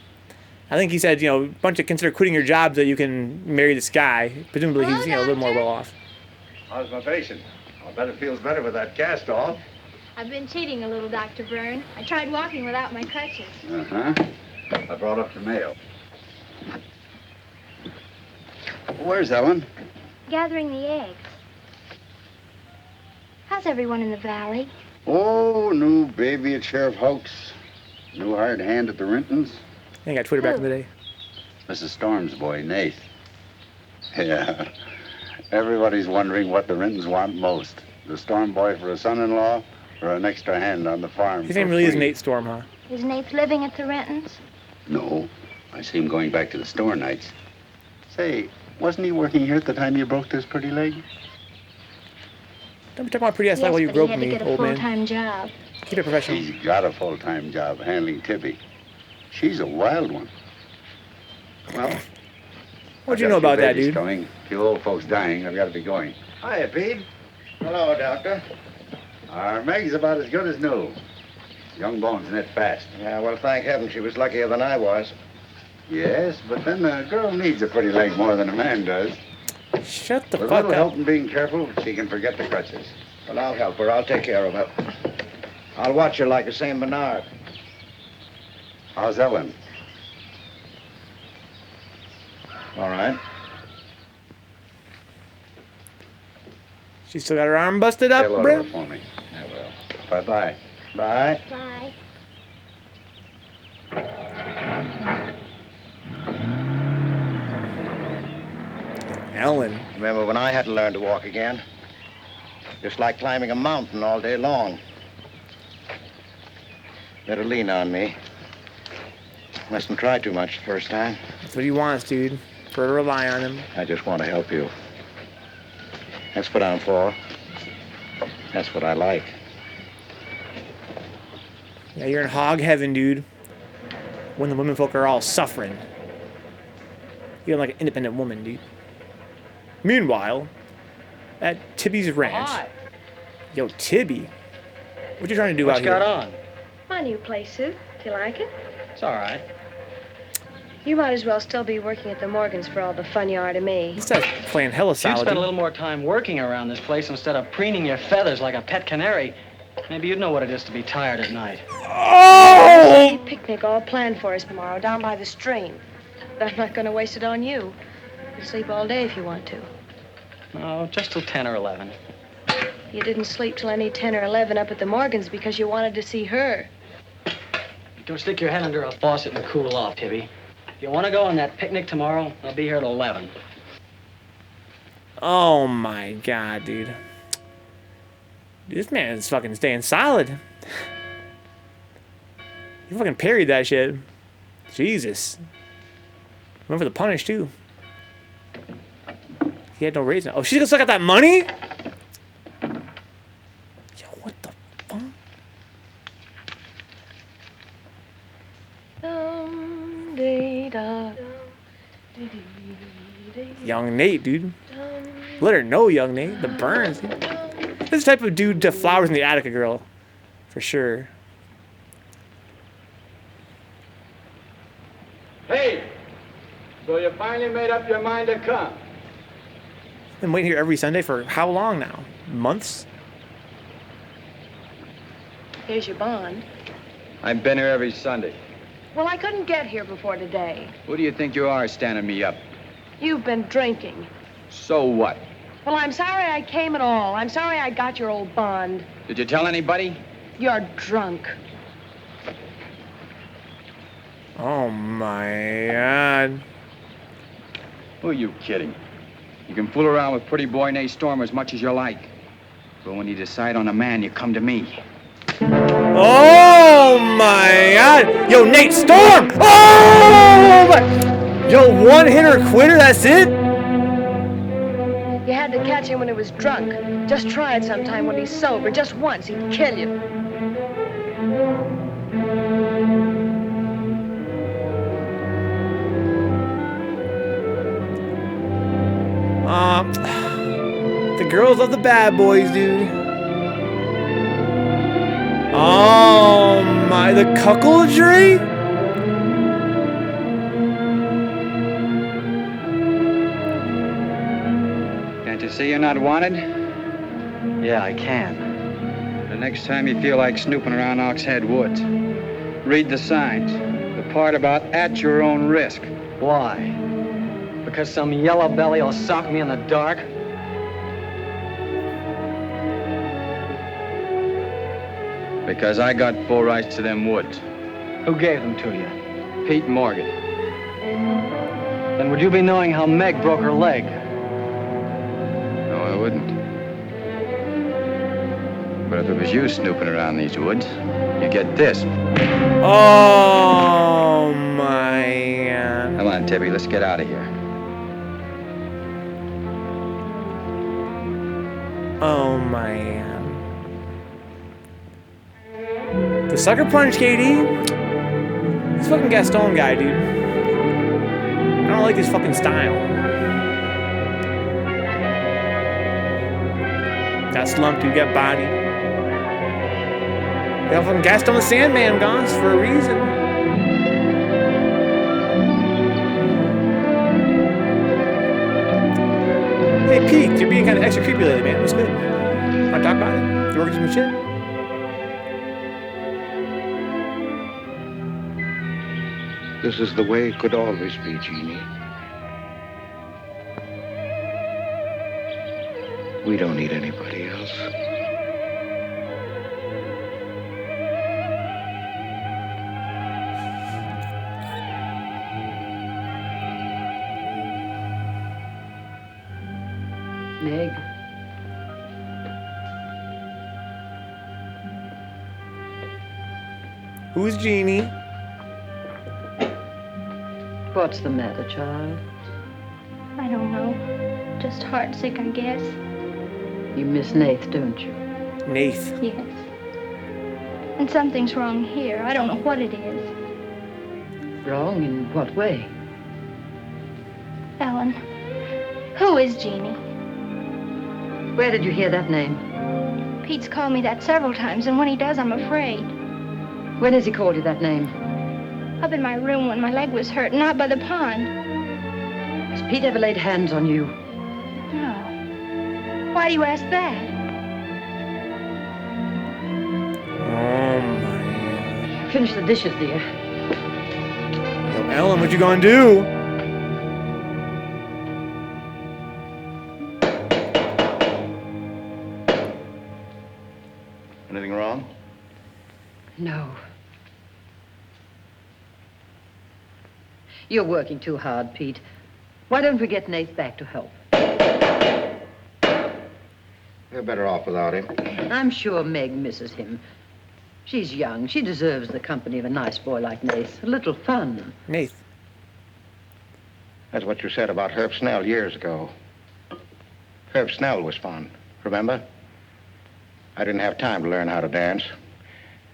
Speaker 1: I think he said, a bunch of consider quitting your job so you can marry this guy. Presumably he's, a little more well off.
Speaker 13: How's my patient? I'll bet it feels better with that cast off.
Speaker 6: I've been cheating a little, Dr. Byrne. I tried walking without my crutches.
Speaker 13: Uh-huh. I brought up the mail.
Speaker 9: Where's Ellen?
Speaker 7: Gathering the eggs. How's everyone in the valley?
Speaker 9: Oh, new baby at Sheriff Hoke's. New hired hand at the Rintons.
Speaker 1: I got Twitter back in the day.
Speaker 9: Mrs. Storm's boy, Nath. Yeah. Everybody's wondering what the Rintons want most. The Storm boy for a son-in-law or an extra hand on the farm.
Speaker 1: His name really is Nate Storm, huh?
Speaker 7: Is Nath living at the Rentons?
Speaker 9: No. I see him going back to the store nights. Say, wasn't he working here at the time you broke this pretty leg?
Speaker 1: Don't be talking about pretty ass
Speaker 7: Yes,
Speaker 1: like while you
Speaker 7: but
Speaker 1: broke
Speaker 7: he had
Speaker 1: me,
Speaker 7: to get a
Speaker 1: old man.
Speaker 7: full-time job.
Speaker 1: Keep it professional.
Speaker 9: He's got a full-time job handling Tibby. She's a wild one. Well,
Speaker 1: What'd you know about that, dude?
Speaker 9: Coming. A few old folks dying. I've got to be going.
Speaker 13: Hiya, Pete.
Speaker 9: Hello, Doctor. Our Meg's about as good as new. Young bones knit fast.
Speaker 13: Yeah, well, thank heaven she was luckier than I was.
Speaker 9: Yes, but then a girl needs a pretty leg more than a man does.
Speaker 1: Shut the
Speaker 9: With a
Speaker 1: fuck
Speaker 9: little
Speaker 1: up.
Speaker 9: help and being careful, she can forget the crutches.
Speaker 13: Well, I'll help her. I'll take care of her. I'll watch her like a St. Bernard.
Speaker 9: How's Ellen?
Speaker 13: All right.
Speaker 1: She still got her arm busted up,
Speaker 9: Tell her
Speaker 1: bro.
Speaker 9: for me. I will. Bye-bye.
Speaker 13: Bye.
Speaker 7: Bye.
Speaker 1: Ellen.
Speaker 13: Remember when I had to learn to walk again? Just like climbing a mountain all day long. Better lean on me. Mustn't try too much the first time.
Speaker 1: That's what he wants, dude. For her to rely on him.
Speaker 13: I just want to help you. That's what I'm for. That's what I like.
Speaker 1: Yeah, you're in hog heaven, dude. When the women folk are all suffering. You're like an independent woman, dude. Meanwhile, at Tibby's ranch.
Speaker 5: Hi.
Speaker 1: Yo, Tibby. What you trying to do
Speaker 5: What's
Speaker 1: out here?
Speaker 5: got on?
Speaker 10: My new place, Sue. Do you like it?
Speaker 5: It's all right.
Speaker 10: You might as well still be working at the Morgans for all the fun you are to me.
Speaker 1: This guy's playing hella
Speaker 5: If you'd
Speaker 1: solid.
Speaker 5: spend a
Speaker 1: dude.
Speaker 5: little more time working around this place instead of preening your feathers like a pet canary, maybe you'd know what it is to be tired at night.
Speaker 10: There's a picnic all planned for us tomorrow down by the stream. But I'm not going to waste it on you. You can sleep all day if you want to.
Speaker 5: No, just till 10 or 11.
Speaker 10: You didn't sleep till any 10 or 11 up at the Morgans because you wanted to see her.
Speaker 5: Don't stick your head under a faucet and cool off, Tibby. If you want to go on that picnic tomorrow, I'll be here at 11.
Speaker 1: Oh my god, dude. This man is fucking staying solid. He fucking parried that shit. Jesus. Went for the punish, too. He had no reason. Oh, she's gonna suck out that money? Yo, what the fuck? Young Nate, dude. Let her know, young Nate. The burns. Dude. This type of dude to flowers in the attic, a girl. For sure.
Speaker 4: Hey! So you finally made up your mind to come?
Speaker 1: Been waiting here every Sunday for how long now? Months?
Speaker 10: Here's your bond.
Speaker 4: I've been here every Sunday.
Speaker 10: Well, I couldn't get here before today.
Speaker 4: Who do you think you are standing me up?
Speaker 10: You've been drinking.
Speaker 4: So what?
Speaker 10: Well, I'm sorry I came at all. I'm sorry I got your old bond.
Speaker 4: Did you tell anybody?
Speaker 10: You're drunk.
Speaker 1: Oh my God.
Speaker 4: Who are you kidding? You can fool around with pretty boy Nate Storm as much as you like. But when you decide on a man, you come to me.
Speaker 1: Oh my God. Yo, Nate Storm! Oh my... Yo, one hitter quitter, that's it?
Speaker 10: You had to catch him when he was drunk. Just try it sometime when he's sober. Just once, he'd kill you.
Speaker 1: The girls love the bad boys, dude. Oh my, the cuckoldry?
Speaker 4: Can't you see you're not wanted?
Speaker 5: Yeah, I can.
Speaker 4: The next time you feel like snooping around Oxhead Woods, read the signs. The part about at your own risk.
Speaker 5: Why? Because some yellow belly will sock me in the dark?
Speaker 4: Because I got full rights to them woods.
Speaker 5: Who gave them to you?
Speaker 4: Pete Morgan.
Speaker 5: Then would you be knowing how Meg broke her leg?
Speaker 4: No, I wouldn't. But if it was you snooping around these woods, you get this.
Speaker 1: Oh my God.
Speaker 4: Come on, Tibby, let's get out of here.
Speaker 1: Oh my God. The sucker punch, KD. This fucking Gaston guy, dude. I don't like his fucking style. Got slumped, dude. Got bodied. They have fucking Gaston the Sandman, Goss, for a reason. Hey, Pete, you're being kind of extra creepy lately, man. What's good? Wanna talk about it? You working some shit?
Speaker 9: This is the way it could always be, Jeannie. We don't need anybody else.
Speaker 11: Meg.
Speaker 1: Who's Jeannie?
Speaker 11: What's the matter, child?
Speaker 7: I don't know. Just heartsick, I guess.
Speaker 11: You miss Nath, don't you?
Speaker 1: Nath.
Speaker 7: Yes. And something's wrong here. I don't know what it is.
Speaker 11: Wrong in what way?
Speaker 7: Ellen, who is Jeannie?
Speaker 11: Where did you hear that name?
Speaker 7: Pete's called me that several times, and when he does, I'm afraid.
Speaker 11: When has he called you that name?
Speaker 7: Up in my room when my leg was hurt, and out by the pond.
Speaker 11: Has Pete ever laid hands on you?
Speaker 7: No. Why do you ask that?
Speaker 1: Oh my.
Speaker 11: Finish the dishes, dear.
Speaker 1: Yo, Ellen, what you gonna do?
Speaker 9: Anything wrong?
Speaker 11: No. You're working too hard, Pete. Why don't we get Nath back to help?
Speaker 9: You're better off without him.
Speaker 11: I'm sure Meg misses him. She's young. She deserves the company of a nice boy like Nath. A little fun.
Speaker 1: Nath.
Speaker 9: That's what you said about Herb Snell years ago. Herb Snell was fun, remember? I didn't have time to learn how to dance.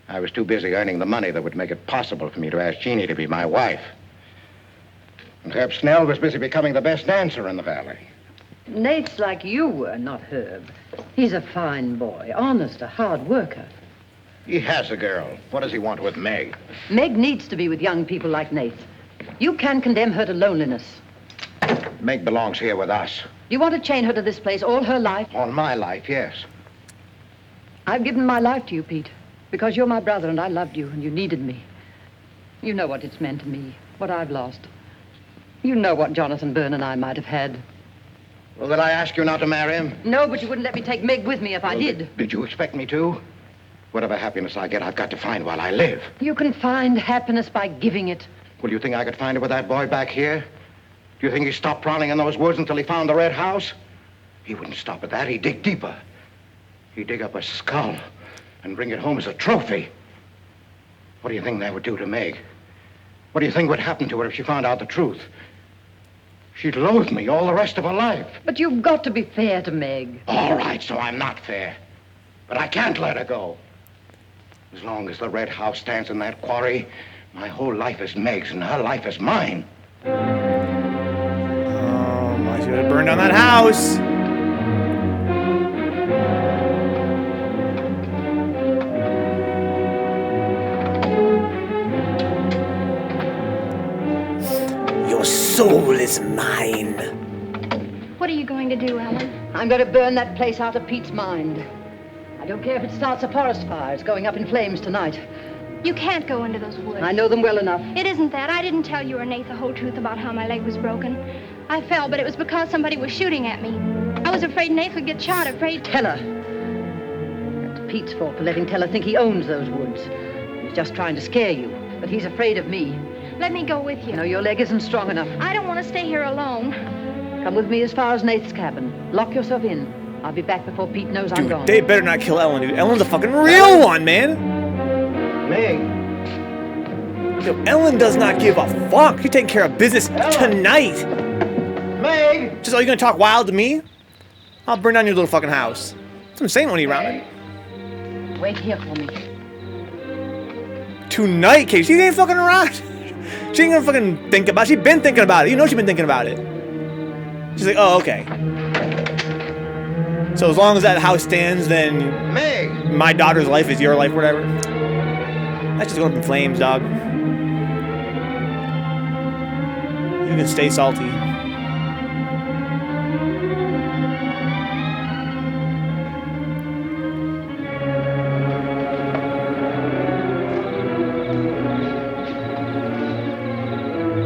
Speaker 9: I was too busy earning the money that would make it possible for me to ask Jeannie to be my wife. And Herb Snell was busy becoming the best dancer in the valley.
Speaker 11: Nate's like you were, not Herb. He's a fine boy, honest, a hard worker.
Speaker 9: He has a girl. What does he want with Meg?
Speaker 11: Meg needs to be with young people like Nate. You can't condemn her to loneliness.
Speaker 9: Meg belongs here with us.
Speaker 11: Do you want to chain her to this place all her life?
Speaker 9: All my life, yes.
Speaker 11: I've given my life to you, Pete, because you're my brother and I loved you and you needed me. You know what it's meant to me, what I've lost. You know what Jonathan Byrne and I might have had.
Speaker 9: Well, did I ask you not to marry him?
Speaker 11: No, but you wouldn't let me take Meg with me if I did.
Speaker 9: Did you expect me to? Whatever happiness I get, I've got to find while I live.
Speaker 11: You can find happiness by giving it.
Speaker 9: Well, you think I could find it with that boy back here? Do you think he stopped prowling in those woods until he found the red house? He wouldn't stop at that. He'd dig deeper. He'd dig up a skull and bring it home as a trophy. What do you think that would do to Meg? What do you think would happen to her if she found out the truth? She'd loathe me all the rest of her life.
Speaker 11: But you've got to be fair to Meg.
Speaker 9: All right, so I'm not fair. But I can't let her go. As long as the red house stands in that quarry, my whole life is Meg's and her life is mine.
Speaker 1: Oh, I should have burned down that house. Your soul is mine.
Speaker 7: What are you going to do, Ellen?
Speaker 11: I'm going to burn that place out of Pete's mind. I don't care if it starts a forest fire. It's going up in flames tonight.
Speaker 7: You can't go into those woods.
Speaker 11: I know them well enough.
Speaker 7: It isn't that. I didn't tell you or Nate the whole truth about how my leg was broken. I fell, but it was because somebody was shooting at me. I was afraid Nate would get shot, afraid...
Speaker 11: Tell her. That's Pete's fault for letting Teller think he owns those woods. He's just trying to scare you, but he's afraid of me.
Speaker 7: Let me go with you.
Speaker 11: No, your leg isn't strong enough.
Speaker 7: I don't want to stay here alone.
Speaker 11: Come with me as far as Nate's cabin. Lock yourself in. I'll be back before Pete knows I'm gone.
Speaker 1: They better not kill Ellen, dude. Ellen's a fucking real one, man.
Speaker 9: Meg.
Speaker 1: Yo, Ellen does not give a fuck. She's taking care of business tonight.
Speaker 9: Meg!
Speaker 1: Just, are you gonna talk wild to me? I'll burn down your little fucking house. That's what I'm saying when you around it.
Speaker 11: Wait here for me.
Speaker 1: Tonight, Kate. She ain't fucking around. She ain't gonna fucking think about it. She's been thinking about it. You know she's been thinking about it. She's like, oh, okay. So as long as that house stands, then
Speaker 9: Meg!
Speaker 1: My daughter's life is your life, whatever. That's just going up in flames, dog. You can stay salty.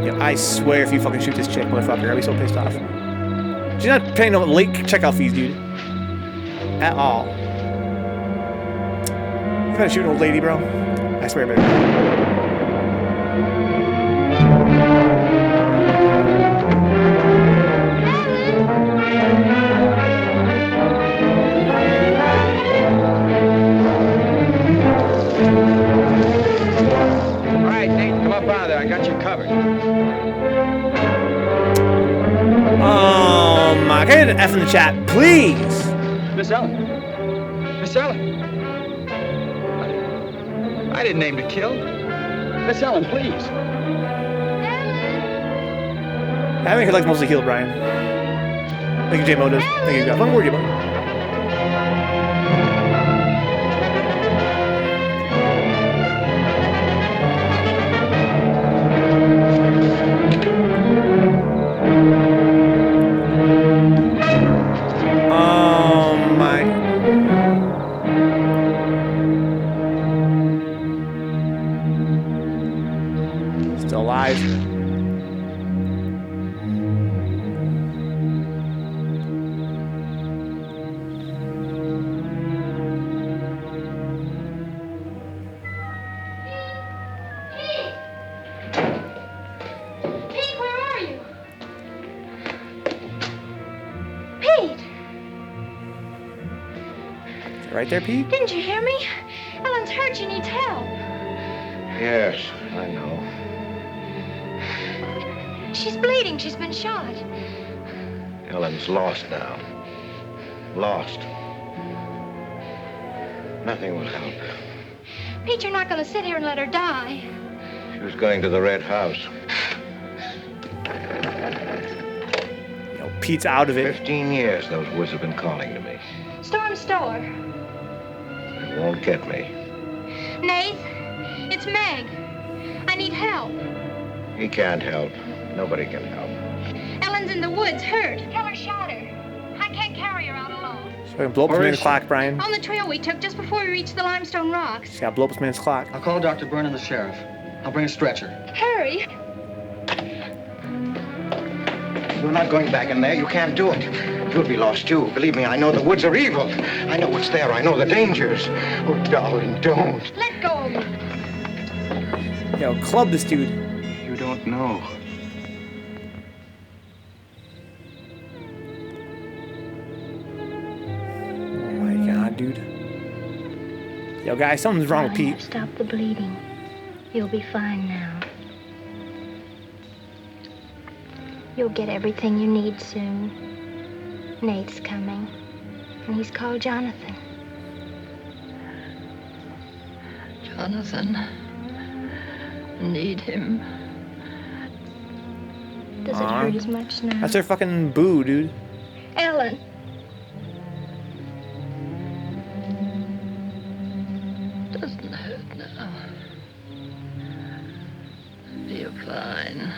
Speaker 1: Yo, I swear if you fucking shoot this chick, motherfucker, I'll be so pissed off. She's not paying no late checkout fees, dude. At all. You gotta shoot an old lady, bro. I swear, baby.
Speaker 4: All right, Nate, come up out of there. I got you covered.
Speaker 1: Can I get an F in the chat, please?
Speaker 4: Miss Ellen. Miss Ellen. I didn't aim to kill. Miss Ellen, please.
Speaker 1: I think her leg's mostly healed, Brian. Thank you, J Motive. Thank you, God. Don't worry about it. Still alive.
Speaker 7: Pete, where are you? Pete!
Speaker 1: Right there, Pete?
Speaker 7: Didn't you hear me? Ellen's hurt. She needs help.
Speaker 9: Yes, I know.
Speaker 7: She's bleeding. She's been shot.
Speaker 9: Ellen's lost now. Lost. Nothing will help.
Speaker 6: Pete, you're not going to sit here and let her die.
Speaker 9: She was going to the Red House.
Speaker 1: Pete's out of it.
Speaker 9: 15 years those woods have been calling to me.
Speaker 6: Storm store.
Speaker 9: They won't get me.
Speaker 6: Nath, it's Meg. I need help.
Speaker 9: He can't help. Nobody can help.
Speaker 6: Ellen's in the woods, hurt. Tell her shot her. I can't carry her out alone.
Speaker 1: So I can blow up this man's clock, Brian.
Speaker 6: On the trail we took just before we reached the limestone rocks.
Speaker 1: Just gotta blow up this man's clock.
Speaker 5: I'll call Dr. Byrne and the sheriff. I'll bring a stretcher.
Speaker 6: Hurry.
Speaker 9: You're not going back in there. You can't do it. You'll be lost, too. Believe me, I know the woods are evil. I know what's there. I know the dangers. Oh, darling, don't.
Speaker 6: Let go of me.
Speaker 1: Yo, club this dude.
Speaker 9: You don't know.
Speaker 1: Oh, my God, dude. Yo, guys, something's wrong with Pete.
Speaker 7: Stop the bleeding. You'll be fine now. You'll get everything you need soon. Nate's coming, and he's called Jonathan.
Speaker 11: Jonathan, need him.
Speaker 7: Does it hurt as much now?
Speaker 1: That's her fucking boo, dude.
Speaker 6: Ellen.
Speaker 11: Doesn't hurt now. You're fine.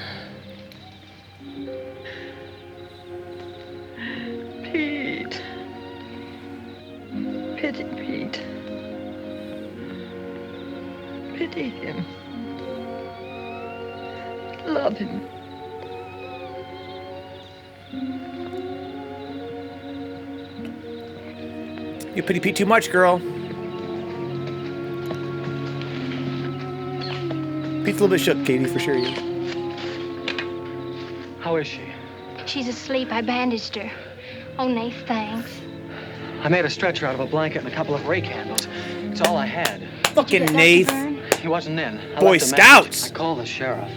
Speaker 11: Pete. Pity Pete. Pity him. Love him.
Speaker 1: You pity Pete too much, girl. Pete's a little bit shook, Katie, for sure.
Speaker 5: How is she?
Speaker 7: She's asleep. I bandaged her. Oh, Nath, thanks.
Speaker 5: I made a stretcher out of a blanket and a couple of rake handles. It's all I had.
Speaker 1: Fucking Nath.
Speaker 5: He wasn't in. I
Speaker 1: Boy
Speaker 5: left a
Speaker 1: Scouts.
Speaker 5: message. I called the sheriff.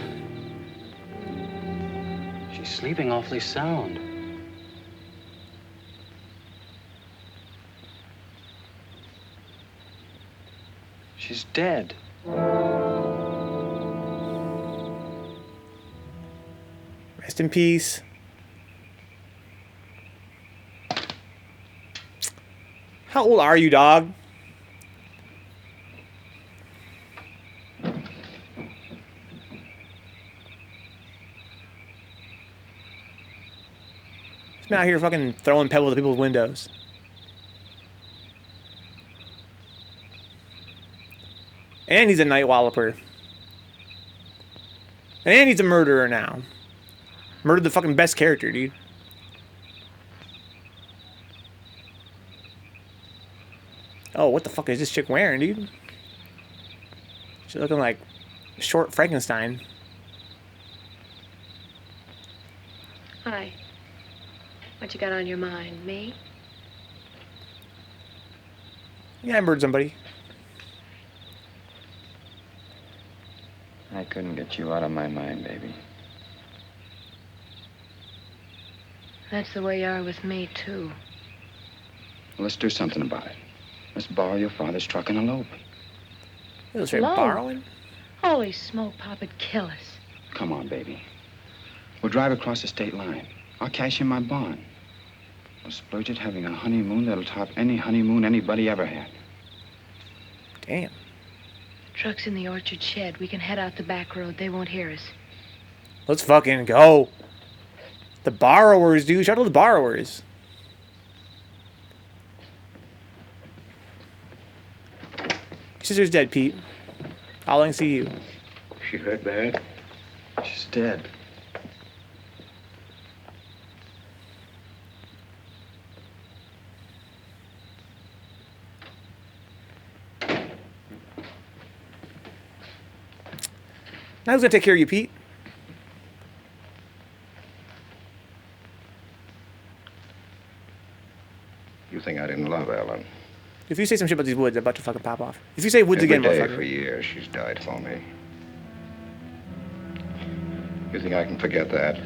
Speaker 5: She's sleeping awfully sound. She's dead.
Speaker 1: Rest in peace. How old are you, dog? He's out here fucking throwing pebbles at people's windows. And he's a night walloper. And he's a murderer now. Murdered the fucking best character, dude. Oh, what the fuck is this chick wearing, dude? She's looking like short Frankenstein.
Speaker 10: Hi. What you got on your mind? Me?
Speaker 1: Yeah, I murdered somebody.
Speaker 4: I couldn't get you out of my mind, baby.
Speaker 10: That's the way you are with me, too.
Speaker 4: Well, let's do something about it. Let's borrow your father's truck and elope.
Speaker 1: It was straight
Speaker 10: Hello?
Speaker 1: borrowing.
Speaker 10: Holy smoke, Pop'd kill us.
Speaker 4: Come on, baby. We'll drive across the state line. I'll cash in my bond. We'll splurge at having a honeymoon that'll top any honeymoon anybody ever had.
Speaker 1: Damn.
Speaker 10: Truck's in the orchard shed. We can head out the back road. They won't hear us.
Speaker 1: Let's fucking go. The borrowers, dude. Shout out to the borrowers. Sister's dead, Pete. All I can see you.
Speaker 9: She hurt bad?
Speaker 4: She's dead.
Speaker 1: Now who's gonna take care of you, Pete?
Speaker 9: You think I didn't love Ellen?
Speaker 1: If you say some shit about these woods, I'm about to fucking pop off. If you say woods
Speaker 9: Every
Speaker 1: again,
Speaker 9: day
Speaker 1: motherfucker.
Speaker 9: for years, she's died for me. You think I can forget that?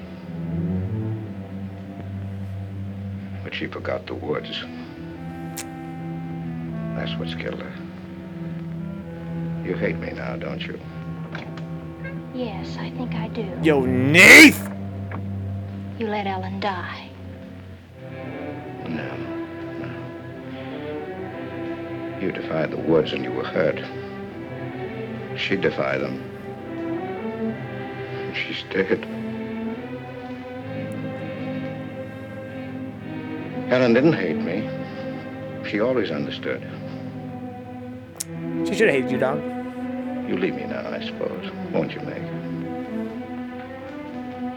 Speaker 9: But she forgot the woods. That's what's killed her. You hate me now, don't you?
Speaker 7: Yes, I think I do.
Speaker 1: Yo, Nath!
Speaker 7: You let Ellen die.
Speaker 9: No. You defied the woods and you were hurt. She defied them. And she's dead. Ellen didn't hate me. She always understood.
Speaker 1: She should have hated you, dog.
Speaker 9: You leave me now, I suppose. Won't you, Meg?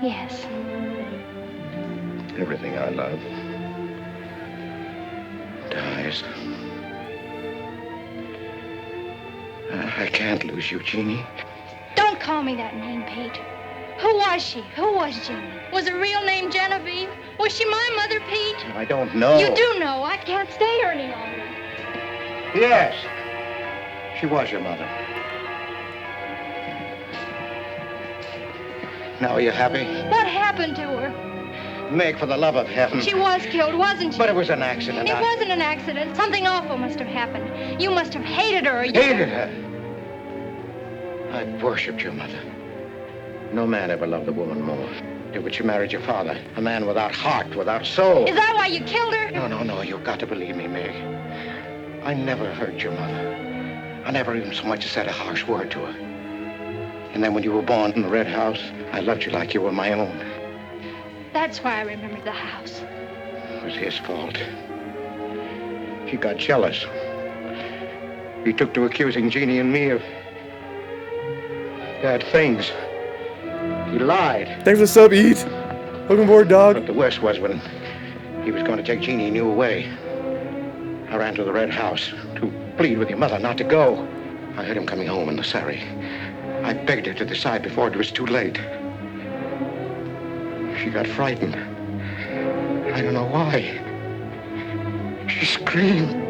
Speaker 7: Yes.
Speaker 9: Everything I love dies. I can't lose you, Jeannie.
Speaker 7: Don't call me that name, Pete. Who was she? Who was Jeannie?
Speaker 6: Was her real name Genevieve? Was she my mother, Pete?
Speaker 9: I don't know.
Speaker 6: You do know. I can't stay here any longer.
Speaker 9: Yes. She was your mother. Now are you happy?
Speaker 6: What happened to her?
Speaker 9: Meg, for the love of heaven.
Speaker 6: She was killed, wasn't she?
Speaker 9: But it was an accident.
Speaker 6: It wasn't an accident. Something awful must have happened. You must have hated her.
Speaker 9: Hated her? I worshipped your mother. No man ever loved a woman more. But you married your father, a man without heart, without soul.
Speaker 6: Is that why you killed her?
Speaker 9: No, you've got to believe me, Meg. I never hurt your mother. I never even so much as said a harsh word to her. And then when you were born in the red house, I loved you like you were my own.
Speaker 6: That's why I remembered the house.
Speaker 9: It was his fault. He got jealous. He took to accusing Jeannie and me of bad things. He lied.
Speaker 1: Thanks for the sub, Eat. Welcome aboard, dog.
Speaker 9: But the worst was when he was going to take Jeannie and you away. I ran to the red house to plead with your mother not to go. I heard him coming home in the surrey. I begged her to decide before it was too late. She got frightened. I don't know why. She screamed.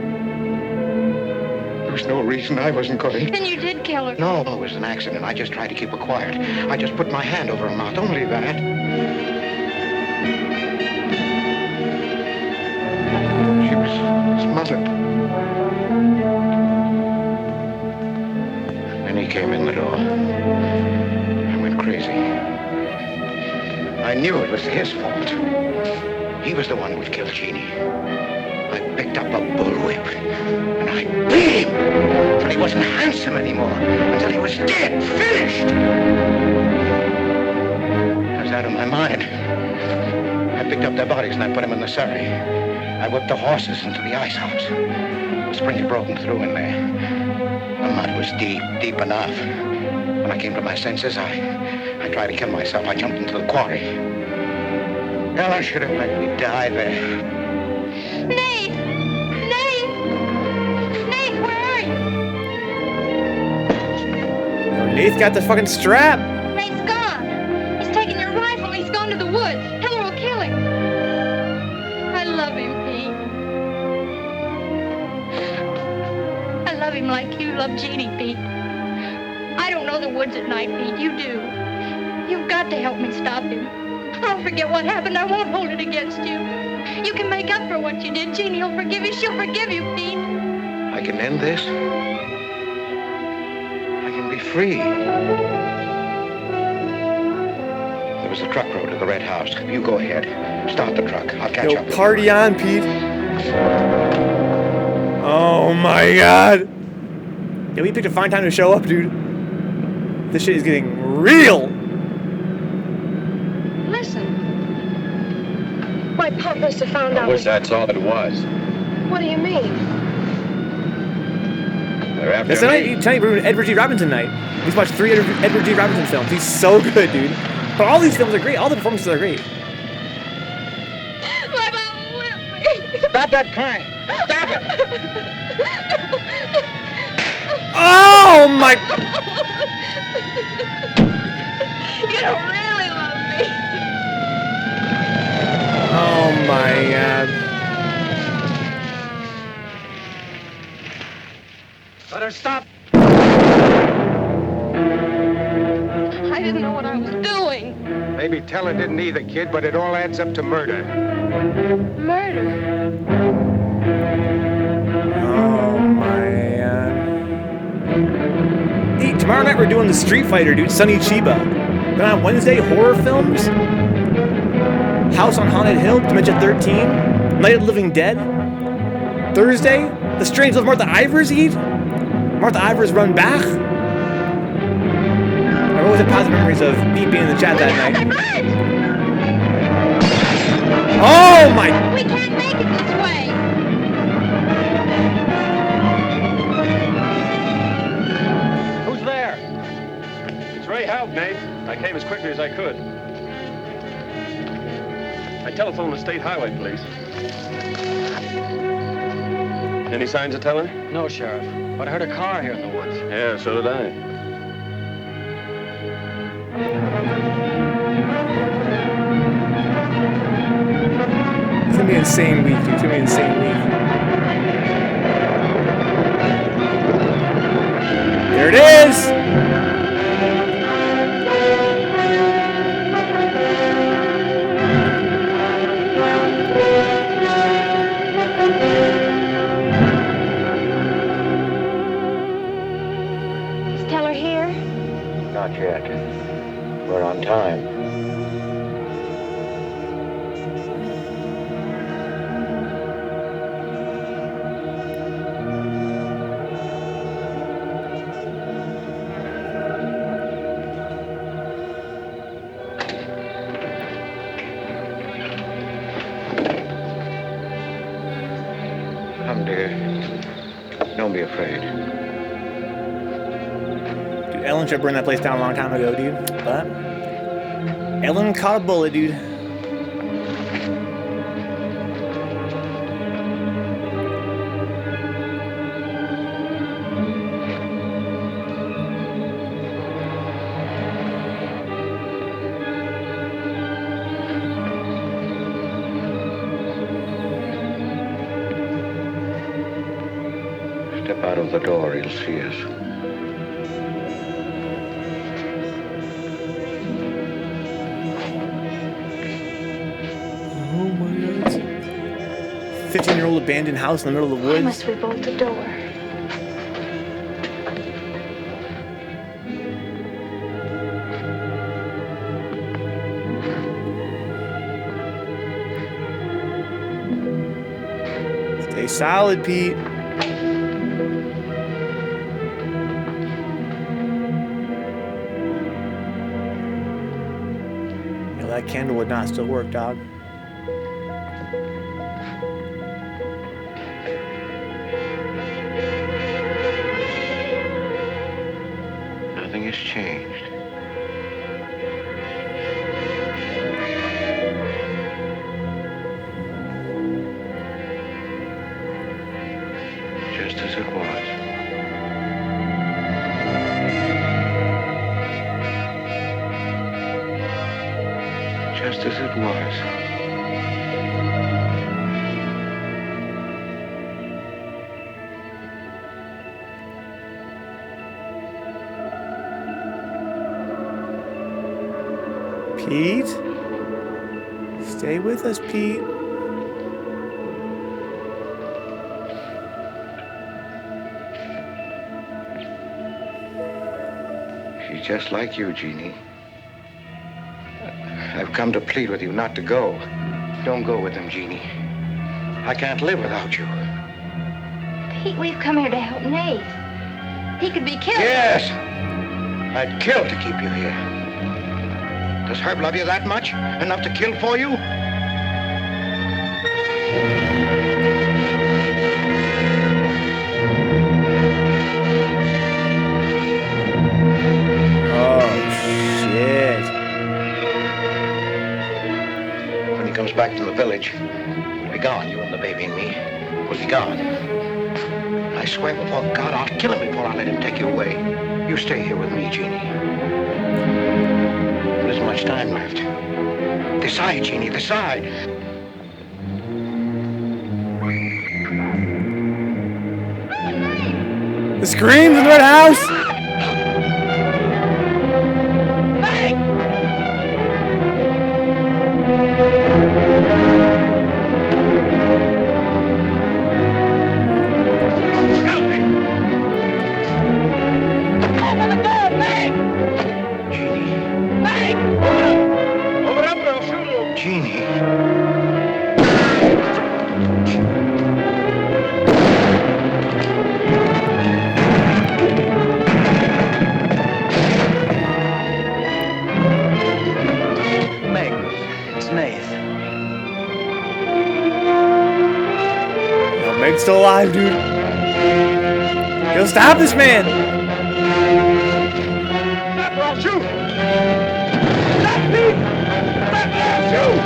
Speaker 9: There was no reason I wasn't going.
Speaker 6: Then you did kill her.
Speaker 9: No, it was an accident. I just tried to keep her quiet. I just put my hand over her mouth, only that. She was smothered. Then he came in the door. I went crazy. I knew it was his fault. He was the one who would kill Jeannie. I picked up a bullwhip and I beat him until he wasn't handsome anymore, until he was dead, finished. I was out of my mind. I picked up their bodies and I put them in the surrey. I whipped the horses into the ice house. The spring had broken through in there. The mud was deep, deep enough. When I came to my senses, I tried to kill myself. I jumped into the quarry. Ellen should have let me die there.
Speaker 6: Nate! Nate! Nate, where are you?
Speaker 1: Nate's got the fucking strap.
Speaker 6: Nate's gone. He's taken your rifle. He's gone to the woods. Heller will kill him. I love him, Pete. I love him like you love Jeannie, Pete. I don't know the woods at night, Pete. You do. You've got to help me stop him. I'll forget what happened. I won't hold it against you. You can make up for what you did. Jeannie will forgive you. She'll forgive you, Pete.
Speaker 9: I can end this. I can be free. There was a truck road to the red house. You go ahead. Start the truck. I'll catch up.
Speaker 1: Party on, Pete. Oh my god. Yeah, we picked a fine time to show up, dude. This shit is getting real.
Speaker 10: Listen. My pop must have found out.
Speaker 13: I wish that's all it was.
Speaker 10: What do you mean?
Speaker 13: They're after
Speaker 1: Tonight we're doing Edward G. Robinson night. We've watched 3 Edward G. Robinson films. He's so good, dude. But all these films are great. All the performances are great.
Speaker 6: My mom whipped me.
Speaker 13: Stop that crying! Stop it!
Speaker 1: Oh my!
Speaker 6: You don't really love me.
Speaker 1: Oh my god.
Speaker 5: Let her stop.
Speaker 6: I didn't know what I was doing.
Speaker 14: Maybe Teller didn't either, kid, but it all adds up to murder.
Speaker 6: Murder?
Speaker 1: Oh my Tonight we're doing the Street Fighter, dude. Sonny Chiba. Then on Wednesday, horror films. House on Haunted Hill, Dementia 13. Night of the Living Dead. Thursday, The Strange Love Martha Ivers Eat. Martha Ivers Run Back. I've always had positive memories of Pete being in the chat that night. Oh my!
Speaker 6: We can't make it this way.
Speaker 15: Who's there? It's Ray Houck, Nate. I came as quickly as I could. I telephoned the State Highway Police. Any signs of telling?
Speaker 5: No, Sheriff. But I heard a car here in the woods.
Speaker 15: Yeah, so did I.
Speaker 1: It's gonna be an insane week, dude. It's gonna be an insane week. There it is!
Speaker 6: Is Teller here?
Speaker 13: Not yet. We're on time. Come, dear. Don't be afraid.
Speaker 1: Dude, Ellen should have burned that place down a long time ago, dude. But Ellen caught a bullet, dude.
Speaker 13: Step out of the door, he'll see us.
Speaker 1: Oh my God. 15-year-old abandoned house in the middle of the
Speaker 7: Why
Speaker 1: woods.
Speaker 7: must we bolt the door?
Speaker 1: Stay solid, Pete. You know, that candle would not still work, dog.
Speaker 13: Nothing has changed. Just as it was. Just as it was.
Speaker 1: Pete? Stay with us, Pete.
Speaker 13: She's just like you, Jeannie. I've come to plead with you not to go. Don't go with him, Jeannie. I can't live without you.
Speaker 7: Pete, we've come here to help Nate. He could be killed.
Speaker 13: Yes! I'd kill to keep you here. Does Herb love you that much? Enough to kill for you?
Speaker 1: Oh, shit.
Speaker 13: When he comes back from the village, we'll be gone, you and the baby and me. We'll be gone. I swear before God, I'll kill him before I let him take you away. You stay here with me, Jeannie. There isn't much time left. Decide, Jeannie, decide.
Speaker 1: The screams in the red house!
Speaker 6: Open the door, man!
Speaker 1: still alive, dude. Yo, stop this man.
Speaker 15: Stop or I'll shoot! Stop, Pete! Stop or I'll shoot!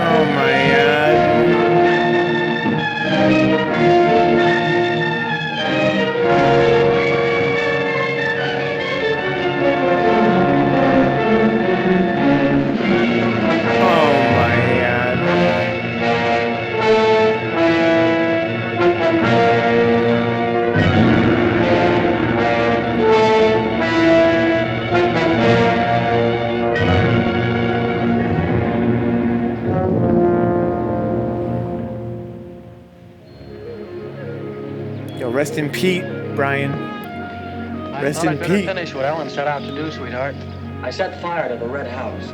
Speaker 1: Oh my god. Oh my god. Yo, rest in Pete, Brian. Rest in
Speaker 5: I'd better
Speaker 1: Pete.
Speaker 5: finish what Ellen set out to do, sweetheart. I set fire to the red house.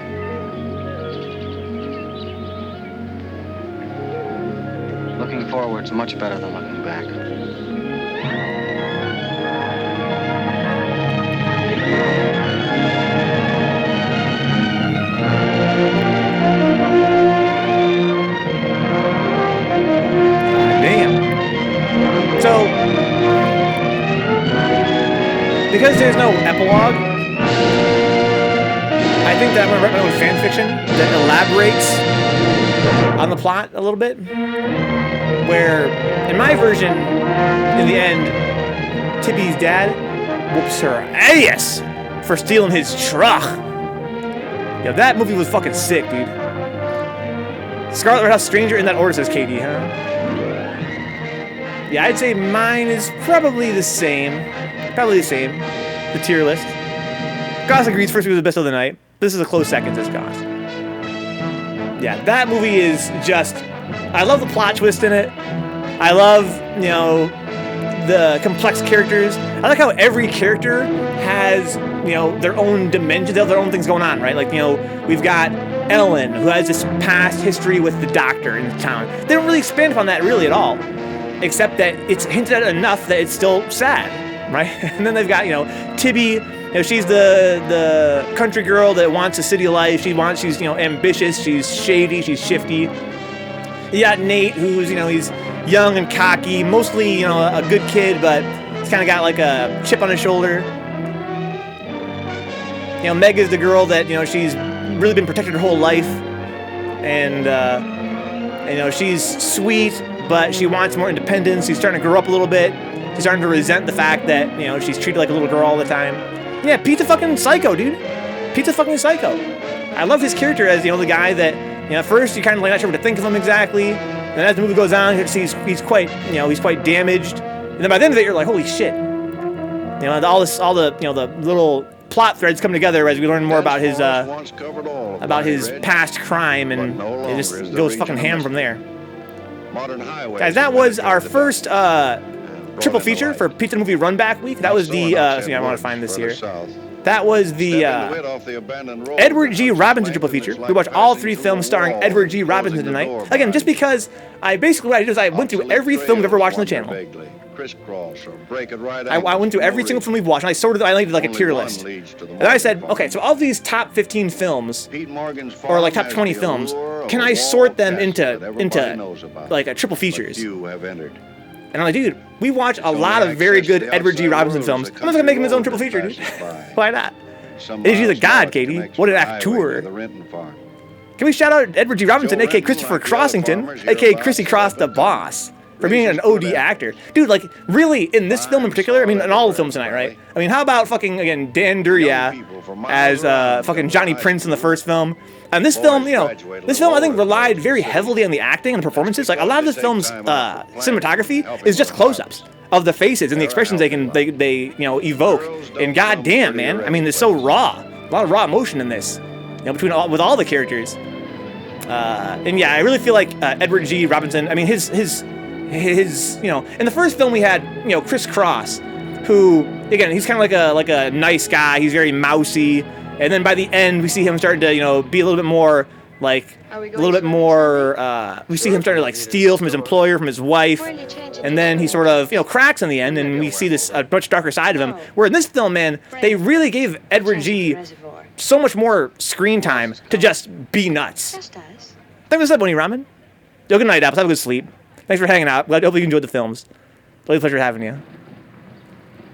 Speaker 5: Looking forward's much better than looking back.
Speaker 1: Damn. So, because there's no epilogue, I think that I'm gonna write my own fan fiction that elaborates on the plot a little bit. Where, in my version, in the end, Tibby's dad whoops her ass for stealing his truck. Yo, that movie was fucking sick, dude. Scarlet Red House Stranger in that order, says Katie, huh? Yeah, I'd say mine is probably the same. Probably the same. The tier list. Goss agrees first movie was the best of the night. This is a close second, says Goss. Yeah, that movie is just... I love the plot twist in it. I love, you know, the complex characters. I like how every character has, you know, their own dimensions, they have their own things going on, right? Like, you know, we've got Ellen, who has this past history with the doctor in the town. They don't really expand upon that really at all, except that it's hinted at enough that it's still sad, right? And then they've got, you know, Tibby. You know, she's the country girl that wants a city life. She's, you know, ambitious. She's shady. She's shifty. You got Nate, who's, you know, he's young and cocky, mostly, you know, a good kid, but he's kind of got like a chip on his shoulder. You know, Meg is the girl that, you know, she's really been protected her whole life, and you know, she's sweet, but she wants more independence. She's starting to grow up a little bit. She's starting to resent the fact that, you know, she's treated like a little girl all the time. Yeah, Pete's a fucking psycho, dude. Pete's a fucking psycho. I love his character as, you know, the guy that, you know, at first you kind of like not sure what to think of him exactly. And as the movie goes on, you see he's quite, you know, he's quite damaged. And then by the end of it, you're like, holy shit. You know, all the, you know, the little plot threads come together as we learn more about his past crime, and it just goes fucking ham from there. Guys, that was our first triple feature for Pizza Movie Run Back Week. That was the, I want to find this here. That was the Edward G. Robinson triple feature. We watched all three films starring Edward G. Robinson tonight. Again, just because I basically what I did is I went through every film we've ever watched on the channel. I went through every single film we've watched, and I sorted. I did like a tier list. And I said, okay, so of these top 15 films, or like top 20 films, can I sort them into like a triple features? And I'm like, dude, we watch a lot of very good Edward G. Robinson films. I'm just gonna make him his own triple feature, dude. Why not? He's a god, Katie. What an actor. Can we shout out Edward G. Robinson, aka Christopher Crossington, aka Chrissy Cross the Boss, for being an OD actor. Dude, like, really, in this film in particular, I mean, in all the films tonight, right? I mean, how about fucking, again, Dan Duryea as fucking Johnny Prince in the first film? And this film, you know, this film I think relied very heavily on the acting and the performances. Like, a lot of this film's cinematography is just close-ups of the faces and the expressions they you know, evoke. And goddamn, man, I mean, it's so raw. A lot of raw emotion in this, you know, with all the characters. And yeah, I really feel like Edward G. Robinson. I mean, his you know, in the first film we had, you know, Chris Cross, who again, he's kind of like a nice guy. He's very mousy. And then by the end, we see him starting to, you know, be a little bit more like a little bit more. We see him starting to like steal from his employer, from his wife, and then he sort of cracks in the end, and we see this much darker side of him. Where in this film, man, they really gave Edward G so much more screen time to just be nuts. Thanks for the Bunny Ramen. Yo, good night, Apples. Have a good sleep. Thanks for hanging out. Hopefully you enjoyed the films. Really a pleasure having you.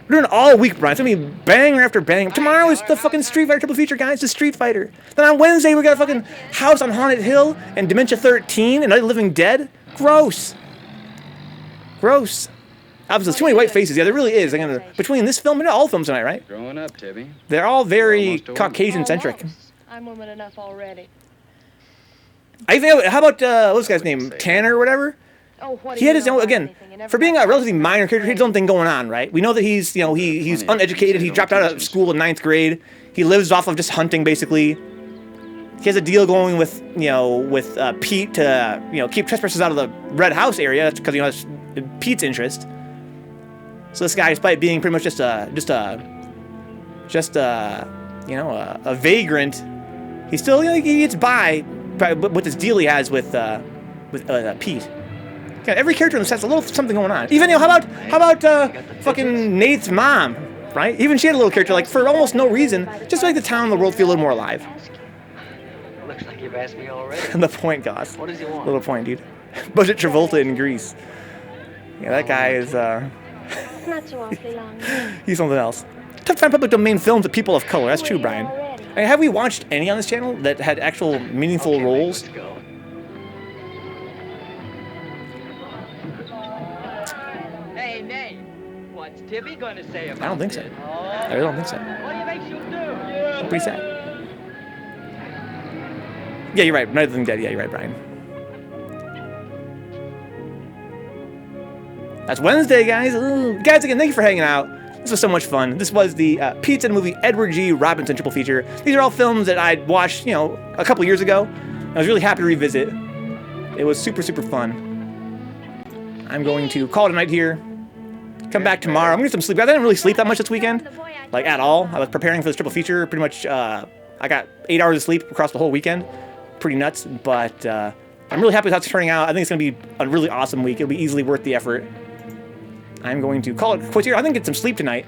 Speaker 1: We're doing it all week, Brian. It's gonna be banger after banger. Tomorrow is the fucking Street Fighter triple feature, guys. The Street Fighter. Then on Wednesday we got a fucking House on Haunted Hill and Dementia 13 and Night of the Living Dead. Gross. Gross. There's too many white faces. Yeah, there really is. Between this film and all films tonight, right?
Speaker 4: Growing up, Tibby.
Speaker 1: They're all very Caucasian-centric.
Speaker 10: I'm woman enough already.
Speaker 1: I think. How about what's this guy's name? Tanner or whatever. He had his own, again, for being a relatively minor character, he had his own thing going on, right? We know that he's he's uneducated. He dropped out of school in 9th grade. He lives off of just hunting, basically. He has a deal going with Pete to keep trespassers out of the red house area because that's Pete's interest. So this guy, despite being pretty much just a vagrant, he still he gets by with this deal he has with Pete. Yeah, every character in the set's a little something going on. Even how about fucking Nate's mom, right? Even she had a little character, like for almost no reason, just to make the town and the world feel a little more alive.
Speaker 8: Looks like you've asked me already.
Speaker 1: The point, Goss.
Speaker 8: What does he want?
Speaker 1: Little point, dude. Budget Travolta in Greece. Yeah, that guy is
Speaker 7: Not so awfully long.
Speaker 1: he's something else. Tough to find public domain films with people of color. That's true, Brian. Have we watched any on this channel that had actual meaningful roles?
Speaker 8: Hey, Nate, what's Tibby gonna say about
Speaker 1: I don't think so.
Speaker 8: this?
Speaker 1: I really don't think so.
Speaker 8: What do you think she'll do?
Speaker 1: Pretty sad. Yeah, you're right. Night of the Living Dead. Yeah, you're right, Brian. That's Wednesday, guys. Ooh. Guys, again, thank you for hanging out. This was so much fun. This was the pizza movie Edward G. Robinson triple feature. These are all films that I'd watched, a couple years ago. I was really happy to revisit. It was super, super fun. I'm going to call it a night here. Come back tomorrow. I'm gonna get some sleep. I didn't really sleep that much this weekend, like at all. I was preparing for this triple feature. Pretty much, I got 8 hours of sleep across the whole weekend. Pretty nuts, but I'm really happy with how it's turning out. I think it's gonna be a really awesome week. It'll be easily worth the effort. I'm going to call it quits here. I think get some sleep tonight.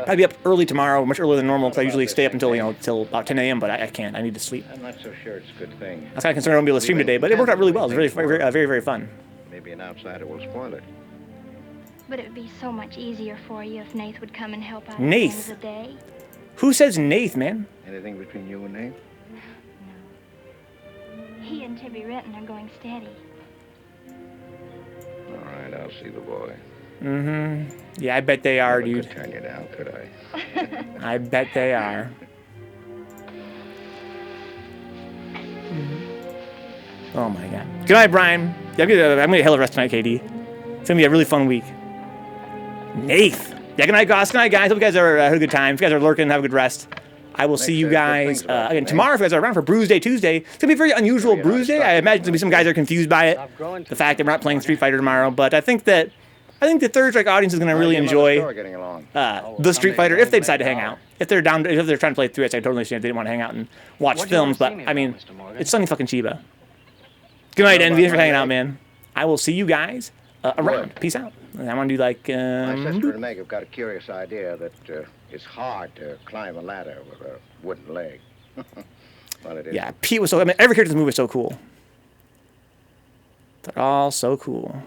Speaker 1: I'd be up early tomorrow, much earlier than normal, because I usually stay up until till about 10 a.m. But I can't. I need to sleep.
Speaker 2: I'm not so sure it's a good thing.
Speaker 1: I was kind of concerned I won't be able to stream today, but it worked out really well. It was very, very, very fun.
Speaker 2: Maybe an outsider will spoil it.
Speaker 7: But it would be so much easier for you if Nath would come and help out
Speaker 1: Nath?
Speaker 7: at the end of the day.
Speaker 1: Who says Nath, man?
Speaker 2: Anything between you and Nate?
Speaker 7: He and Tibby Renton are going steady.
Speaker 2: All right, I'll see the boy.
Speaker 1: Mm-hmm. Yeah, I bet they are, dude.
Speaker 2: Could turn you down, could I?
Speaker 1: I bet they are. Oh my god. Good night, Brian. Yeah, I'm gonna get hell of a rest tonight, KD. It's gonna be a really fun week. Nath. Yeah, good night, Goss. Good night, guys. Hope you guys had a good time. If you guys are lurking, have a good rest. I will see you guys again tomorrow if you guys are around for Bruise Day Tuesday. It's going to be a very unusual Bruise Day. I imagine there's going to be some guys that are confused by it. The fact that we're not playing Street Fighter tomorrow. But I think the Third Strike audience is going to really enjoy the Street Fighter if they decide to hang out. If they're trying to play through it, I totally understand if they didn't want to hang out and watch films. But, I mean, it's Sunny fucking Chiba. Good night, Envy. Thanks for hanging out, man. I will see you guys around. Peace out. I want to do like...
Speaker 2: My sister and Meg have got a curious idea that it's hard to climb a ladder with a wooden leg. Well, it is.
Speaker 1: Yeah, Pete was so... I mean, every character in this movie is so cool. They're all so cool.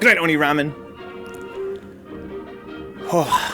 Speaker 1: Good night, Oni Ramen. Oh.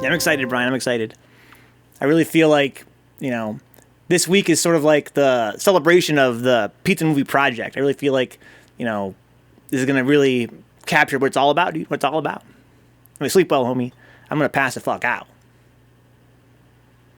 Speaker 1: Yeah, I'm excited, Brian. I'm excited. I really feel like, this week is sort of like the celebration of the pizza movie project. I really feel like, this is going to really capture what it's all about, dude. What it's all about. I mean, sleep well, homie. I'm going to pass the fuck out.